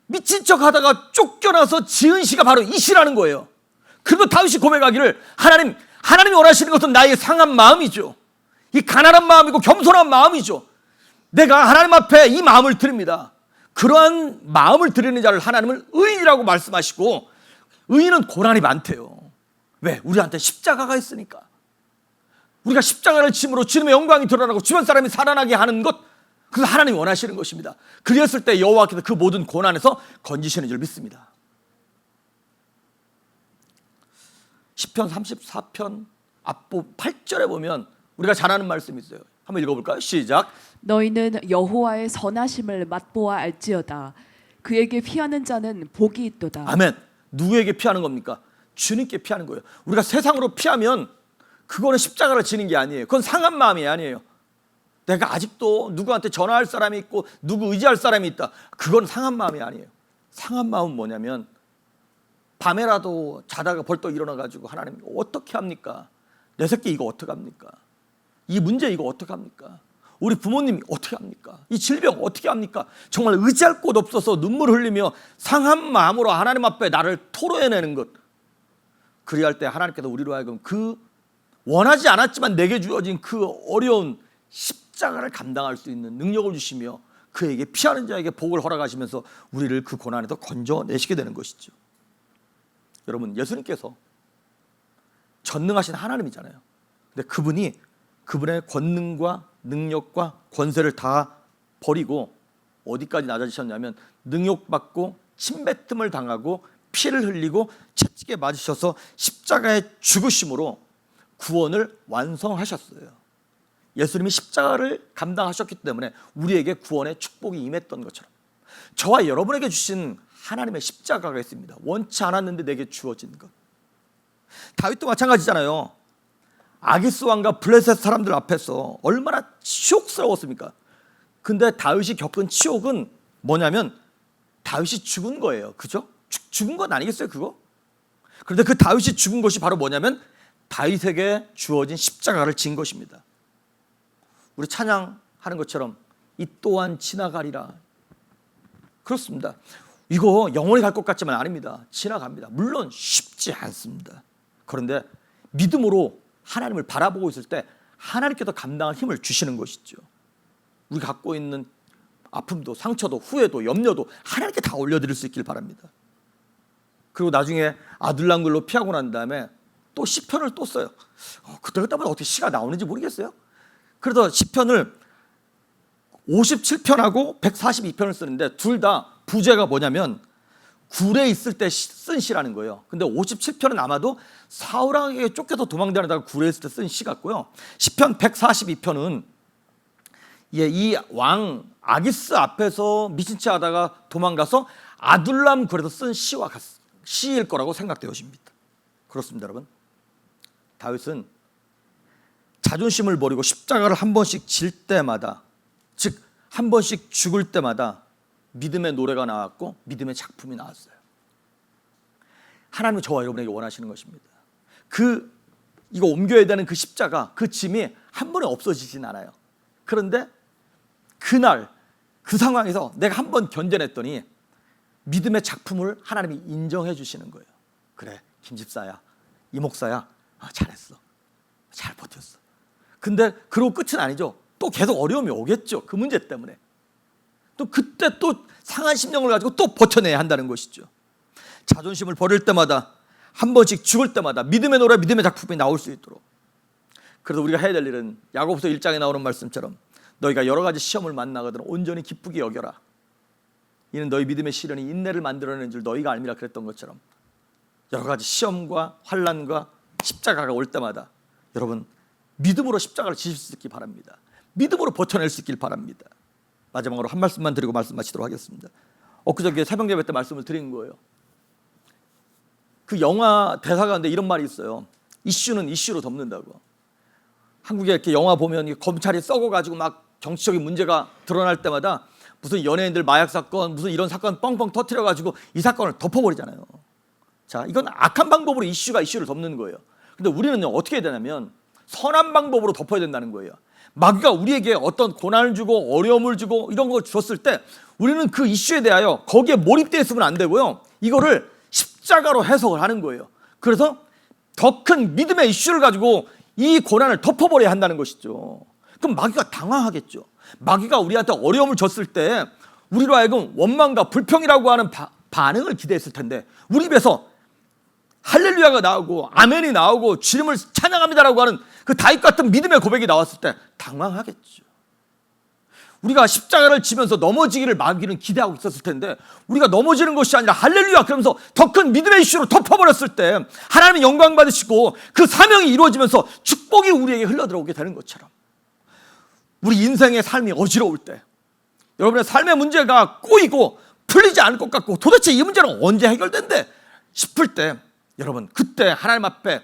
미친 척 하다가 쫓겨나서 지은 시가 바로 이 시라는 거예요. 그래도 다윗이 고백하기를 하나님이 원하시는 것은 나의 상한 마음이죠. 이 가난한 마음이고 겸손한 마음이죠. 내가 하나님 앞에 이 마음을 드립니다. 그러한 마음을 드리는 자를 하나님은 의인이라고 말씀하시고, 의인은 고난이 많대요. 왜? 우리한테 십자가가 있으니까. 우리가 십자가를 짐으로 주님의 영광이 드러나고 주변 사람이 살아나게 하는 것, 그래서 하나님이 원하시는 것입니다. 그랬을 때 여호와께서 그 모든 고난에서 건지시는 줄 믿습니다. 시편 34편 앞부 8절에 보면 우리가 잘 아는 말씀이 있어요. 한번 읽어볼까요? 시작. 너희는 여호와의 선하심을 맛보아 알지어다. 그에게 피하는 자는 복이 있도다. 아멘. 누구에게 피하는 겁니까? 주님께 피하는 거예요. 우리가 세상으로 피하면 그거는 십자가를 지는 게 아니에요. 그건 상한 마음이 아니에요. 내가 아직도 누구한테 전화할 사람이 있고 누구 의지할 사람이 있다. 그건 상한 마음이 아니에요. 상한 마음은 뭐냐면 밤에라도 자다가 벌떡 일어나가지고 하나님 어떻게 합니까? 내 새끼 이거 어떻게 합니까? 이 문제 이거 어떻게 합니까? 우리 부모님이 어떻게 합니까? 이 질병 어떻게 합니까? 정말 의지할 곳 없어서 눈물 흘리며 상한 마음으로 하나님 앞에 나를 토로해내는 것. 그리할 때 하나님께서 우리로 하여금 그 원하지 않았지만 내게 주어진 그 어려운 십자가를 감당할 수 있는 능력을 주시며 그에게 피하는 자에게 복을 허락하시면서 우리를 그 고난에서 건져내시게 되는 것이죠. 여러분, 예수님께서 전능하신 하나님이잖아요. 근데 그분의 권능과 능력과 권세를 다 버리고 어디까지 낮아지셨냐면 능욕받고 침뱉음을 당하고 피를 흘리고 채찍에 맞으셔서 십자가에 죽으심으로 구원을 완성하셨어요. 예수님이 십자가를 감당하셨기 때문에 우리에게 구원의 축복이 임했던 것처럼 저와 여러분에게 주신 하나님의 십자가가 있습니다. 원치 않았는데 내게 주어진 것. 다윗도 마찬가지잖아요. 아기스 왕과 블레셋 사람들 앞에서 얼마나 치욕스러웠습니까? 근데 다윗이 겪은 치욕은 뭐냐면 다윗이 죽은 거예요. 그죠? 죽은 건 아니겠어요, 그거? 그런데 그 다윗이 죽은 것이 바로 뭐냐면 다윗에게 주어진 십자가를 진 것입니다. 우리 찬양하는 것처럼 이 또한 지나가리라. 그렇습니다. 이거 영원히 갈 것 같지만 아닙니다. 지나갑니다. 물론 쉽지 않습니다. 그런데 믿음으로 하나님을 바라보고 있을 때 하나님께서 감당할 힘을 주시는 것이죠. 우리가 갖고 있는 아픔도 상처도 후회도 염려도 하나님께 다 올려드릴 수 있길 바랍니다. 그리고 나중에 아둘람굴로 피하고 난 다음에 또 시편을 또 써요. 그때마다 어떻게 시가 나오는지 모르겠어요. 그래서 시편을 57편하고 142편을 쓰는데 둘 다 부제가 뭐냐면 굴에 있을 때 쓴 시라는 거예요. 근데 57편은 아마도 사울왕에게 쫓겨서 도망다니다가 굴에 있을 때 쓴 시 같고요. 시편 142편은 이 왕 아기스 앞에서 미친 채 하다가 도망가서 아둘람 굴에서 쓴 시일 거라고 생각되어집니다. 그렇습니다, 여러분. 다윗은 자존심을 버리고 십자가를 한 번씩 질 때마다, 즉 한 번씩 죽을 때마다 믿음의 노래가 나왔고 믿음의 작품이 나왔어요. 하나님은 저와 여러분에게 원하시는 것입니다. 이거 옮겨야 되는 그 십자가, 그 짐이 한 번에 없어지진 않아요. 그런데 그날 그 상황에서 내가 한 번 견뎌냈더니 믿음의 작품을 하나님이 인정해 주시는 거예요. 그래, 김 집사야, 이 목사야, 잘했어, 잘 버텼어. 근데 그러고 끝은 아니죠. 또 계속 어려움이 오겠죠. 그 문제 때문에. 또 그때 또 상한 심령을 가지고 또 버텨내야 한다는 것이죠. 자존심을 버릴 때마다, 한 번씩 죽을 때마다 믿음의 노래, 믿음의 작품이 나올 수 있도록. 그래서 우리가 해야 될 일은 야고보서 1장에 나오는 말씀처럼 너희가 여러 가지 시험을 만나거든 온전히 기쁘게 여겨라. 이는 너희 믿음의 시련이 인내를 만들어내는 줄 너희가 알미라 그랬던 것처럼 여러 가지 시험과 환난과 십자가가 올 때마다 여러분 믿음으로 십자가를 지실 수 있길 바랍니다. 믿음으로 버텨낼 수 있길 바랍니다. 마지막으로 한 말씀만 드리고 말씀 마치도록 하겠습니다. 엊그저께 새벽 예배 때 말씀을 드린 거예요. 그 영화 대사 가운데 이런 말이 있어요. 이슈는 이슈로 덮는다고. 한국에 이렇게 영화 보면 검찰이 썩어가지고 막 정치적인 문제가 드러날 때마다 무슨 연예인들 마약 사건, 무슨 이런 사건 뻥뻥 터트려가지고 이 사건을 덮어버리잖아요. 자, 이건 악한 방법으로 이슈가 이슈를 덮는 거예요. 근데 우리는 어떻게 해야 되냐면 선한 방법으로 덮어야 된다는 거예요. 마귀가 우리에게 어떤 고난을 주고 어려움을 주고 이런 걸 주었을 때 우리는 그 이슈에 대하여 거기에 몰입되어 있으면 안 되고요. 이거를 십자가로 해석을 하는 거예요. 그래서 더 큰 믿음의 이슈를 가지고 이 고난을 덮어버려야 한다는 것이죠. 그럼 마귀가 당황하겠죠. 마귀가 우리한테 어려움을 줬을 때 우리로 하여금 원망과 불평이라고 하는 반응을 기대했을 텐데 우리 입에서 할렐루야가 나오고 아멘이 나오고 주님을 찬양합니다라고 하는 그 다윗 같은 믿음의 고백이 나왔을 때 당황하겠죠. 우리가 십자가를 지면서 넘어지기를 마귀는 기대하고 있었을 텐데 우리가 넘어지는 것이 아니라 할렐루야 그러면서 더 큰 믿음의 이슈로 덮어버렸을 때 하나님의 영광 받으시고 그 사명이 이루어지면서 축복이 우리에게 흘러들어오게 되는 것처럼 우리 인생의 삶이 어지러울 때 여러분의 삶의 문제가 꼬이고 풀리지 않을 것 같고 도대체 이 문제는 언제 해결된대 싶을 때 여러분 그때 하나님 앞에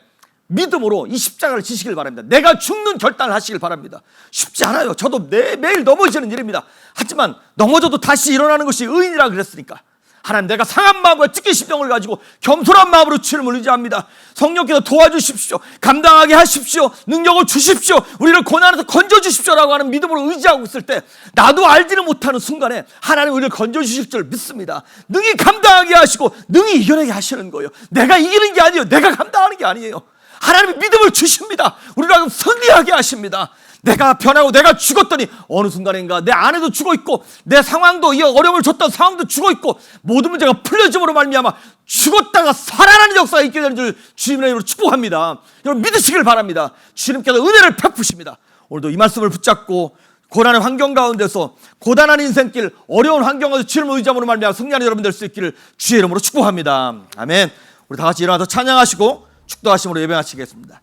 믿음으로 이 십자가를 지시길 바랍니다. 내가 죽는 결단을 하시길 바랍니다. 쉽지 않아요. 저도 매일 넘어지는 일입니다. 하지만 넘어져도 다시 일어나는 것이 의인이라 그랬으니까 하나님 내가 상한 마음과 찢긴 심령을 가지고 겸손한 마음으로 주님을 의지합니다. 성령께서 도와주십시오. 감당하게 하십시오. 능력을 주십시오. 우리를 고난에서 건져주십시오라고 하는 믿음으로 의지하고 있을 때 나도 알지는 못하는 순간에 하나님 우리를 건져주실 줄 믿습니다. 능히 감당하게 하시고 능히 이겨내게 하시는 거예요. 내가 이기는 게 아니에요. 내가 감당하는 게 아니에요. 하나님이 믿음을 주십니다. 우리를 하여금 승리하게 하십니다. 내가 변하고 내가 죽었더니 어느 순간인가 내 아내도 죽어있고 내 상황도 이 어려움을 줬던 상황도 죽어있고 모든 문제가 풀려짐으로 말미암아 죽었다가 살아나는 역사가 있게 되는 줄 주님의 이름으로 축복합니다. 여러분 믿으시길 바랍니다. 주님께서 은혜를 베푸십니다. 오늘도 이 말씀을 붙잡고 고난의 환경 가운데서 고단한 인생길 어려운 환경에서 주님을 의지함으로 말미암아 승리하는 여러분 될 수 있기를 주의 이름으로 축복합니다. 아멘. 우리 다 같이 일어나서 찬양하시고 축도하심으로 예배하시겠습니다.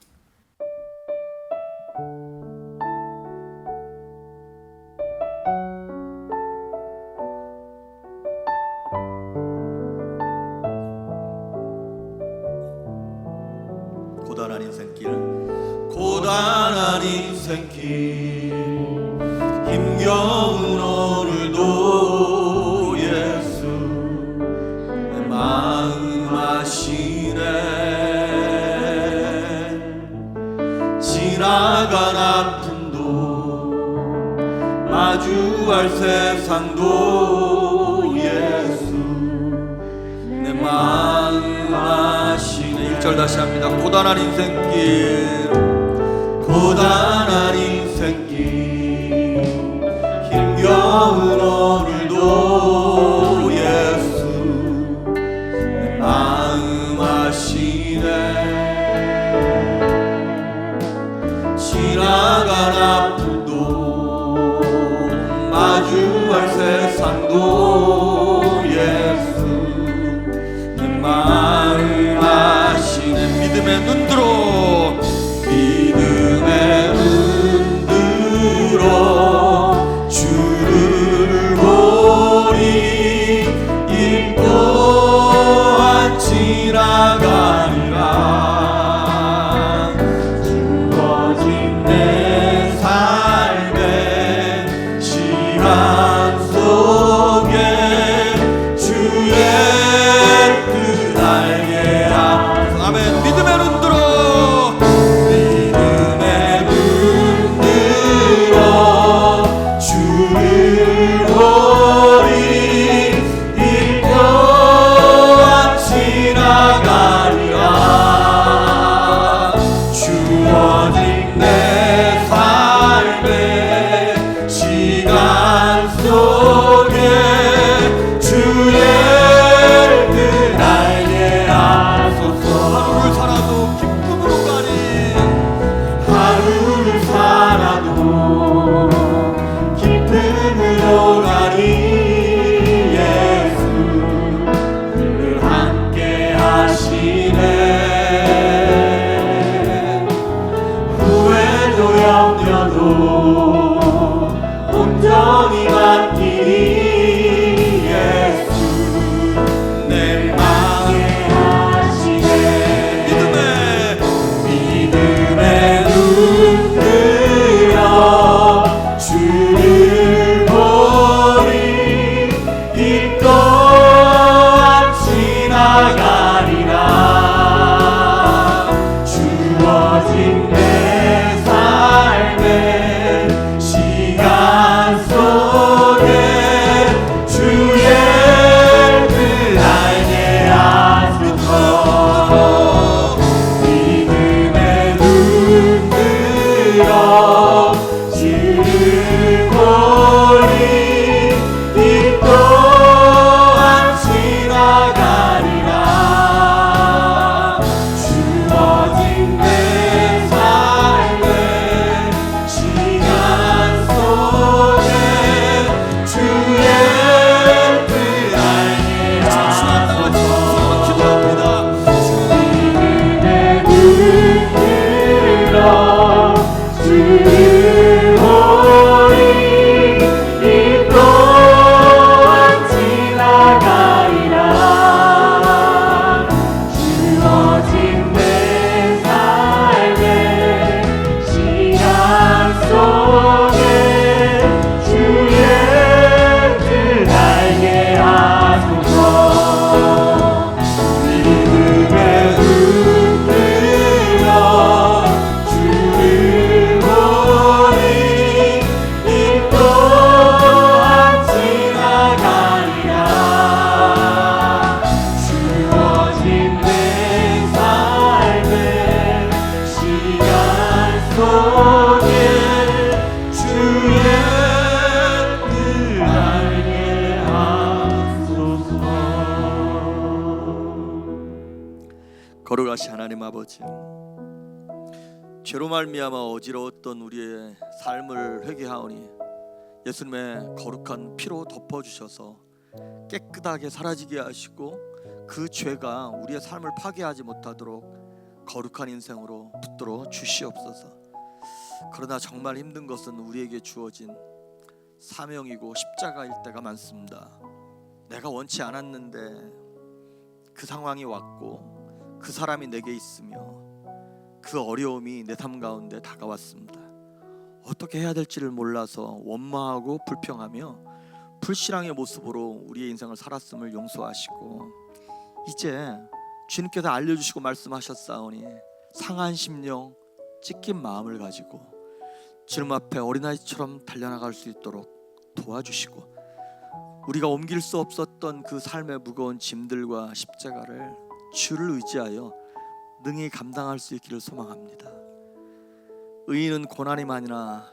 고단한 인생길 고단한 인생길 힘겨운 오늘도 예수 내 마음 아시네 지나간 아픔도 마주할 세상도 예수 내 마음 아시네 1절 다시 합니다. 고단한 인생길 고단한 인생길 힘겨운 오늘도 예수 내 마음 아시네 지나간 아픔도 마주할 세상도 예수 내 마음 아시네 믿음의 눈들어 믿음의 눈들어 주를 보리 이 또한 지나가리라 주어진 내 삶의 시간 속에 주의 뜻 알게 하소서 아멘 믿음의 눈들어 이 또한 지나가리라. 주어진 내 삶의 시간 속에 주의 뜻 알게 하소서. 주님의 눈 들어 주오리. 이 또한 지나가리라. 주어진 내 삶의 시간 속에 주의 뜻 알게 하소서. 믿음의 눈 들어 주를 보니 이 또한 지나가리라. 주어진 내 삶의 시간 속에 주의 뜻 알게 하소서. 거룩하신 하나님 아버지, 죄로 말미암아 어지러웠던 우리의 삶을 회개하오니 예수님의 거룩한 피로 덮어주셔서 깨끗하게 사라지게 하시고 그 죄가 우리의 삶을 파괴하지 못하도록 거룩한 인생으로 붙들어 주시옵소서. 그러나 정말 힘든 것은 우리에게 주어진 사명이고 십자가일 때가 많습니다. 내가 원치 않았는데 그 상황이 왔고 그 사람이 내게 있으며 그 어려움이 내 삶 가운데 다가왔습니다. 어떻게 해야 될지를 몰라서 원망하고 불평하며 불신앙의 모습으로 우리의 인생을 살았음을 용서하시고 이제 주님께서 알려주시고 말씀하셨사오니 상한 심령 찢긴 마음을 가지고 주님 앞에 어린아이처럼 달려나갈 수 있도록 도와주시고 우리가 옮길 수 없었던 그 삶의 무거운 짐들과 십자가를 주를 의지하여 능히 감당할 수 있기를 소망합니다. 의인은 고난이 많으나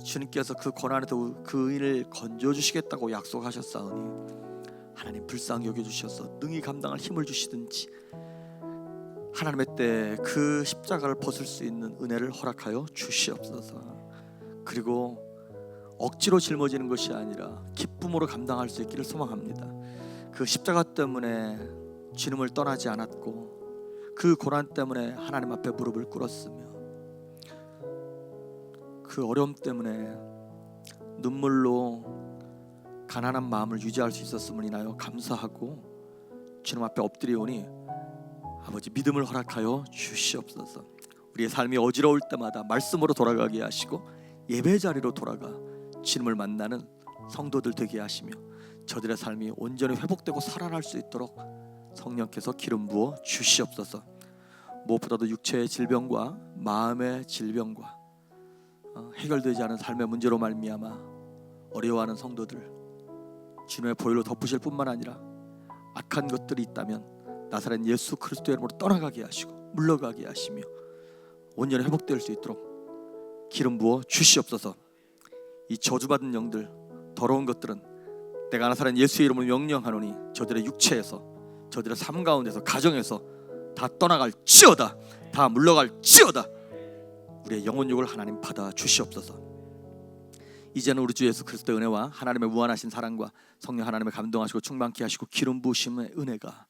주님께서 그 고난에도 그 의인을 건져주시겠다고 약속하셨사오니 하나님 불쌍히 여겨주셔서 능히 감당할 힘을 주시든지 하나님의 때에 그 십자가를 벗을 수 있는 은혜를 허락하여 주시옵소서. 그리고 억지로 짊어지는 것이 아니라 기쁨으로 감당할 수 있기를 소망합니다. 그 십자가 때문에 주님을 떠나지 않았고 그 고난 때문에 하나님 앞에 무릎을 꿇었으며 그 어려움 때문에 눈물로 가난한 마음을 유지할 수 있었음을 인하여 감사하고 주님 앞에 엎드리오니 아버지 믿음을 허락하여 주시옵소서. 우리의 삶이 어지러울 때마다 말씀으로 돌아가게 하시고 예배 자리로 돌아가 주님을 만나는 성도들 되게 하시며 저들의 삶이 온전히 회복되고 살아날 수 있도록 성령께서 기름 부어 주시옵소서. 무엇보다도 육체의 질병과 마음의 질병과 해결되지 않은 삶의 문제로 말미암아 어려워하는 성도들 주님의 보혈로 덮으실 뿐만 아니라 악한 것들이 있다면 나사렛 예수 그리스도의 이름으로 떠나가게 하시고 물러가게 하시며 온전히 회복될 수 있도록 기름 부어 주시옵소서. 이 저주받은 영들 더러운 것들은 내가 나사렛 예수의 이름으로 명령하노니 저들의 육체에서 저들의 삶 가운데서 가정에서 다 떠나갈지어다. 다 물러갈지어다. 우리의 영혼육을 하나님 받아 주시옵소서. 이제는 우리 주 예수 그리스도의 은혜와 하나님의 무한하신 사랑과 성령 하나님의 감동하시고 충만케 하시고 기름 부으심의 은혜가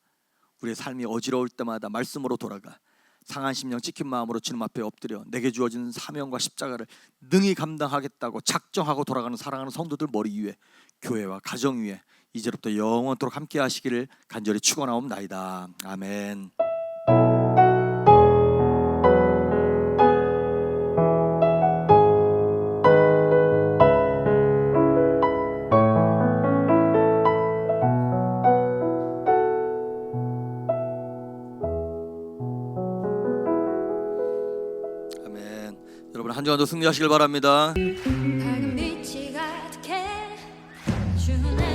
우리의 삶이 어지러울 때마다 말씀으로 돌아가 상한 심령 찢긴 마음으로 주님 앞에 엎드려 내게 주어진 사명과 십자가를 능히 감당하겠다고 작정하고 돌아가는 사랑하는 성도들 머리 위에 교회와 가정 위에 이제부터 영원토록 함께 하시기를 간절히 축원하옵나이다. 아멘. 여러분 한 주간도 승리하시길 바랍니다. 밝은 빛이 가득해 주는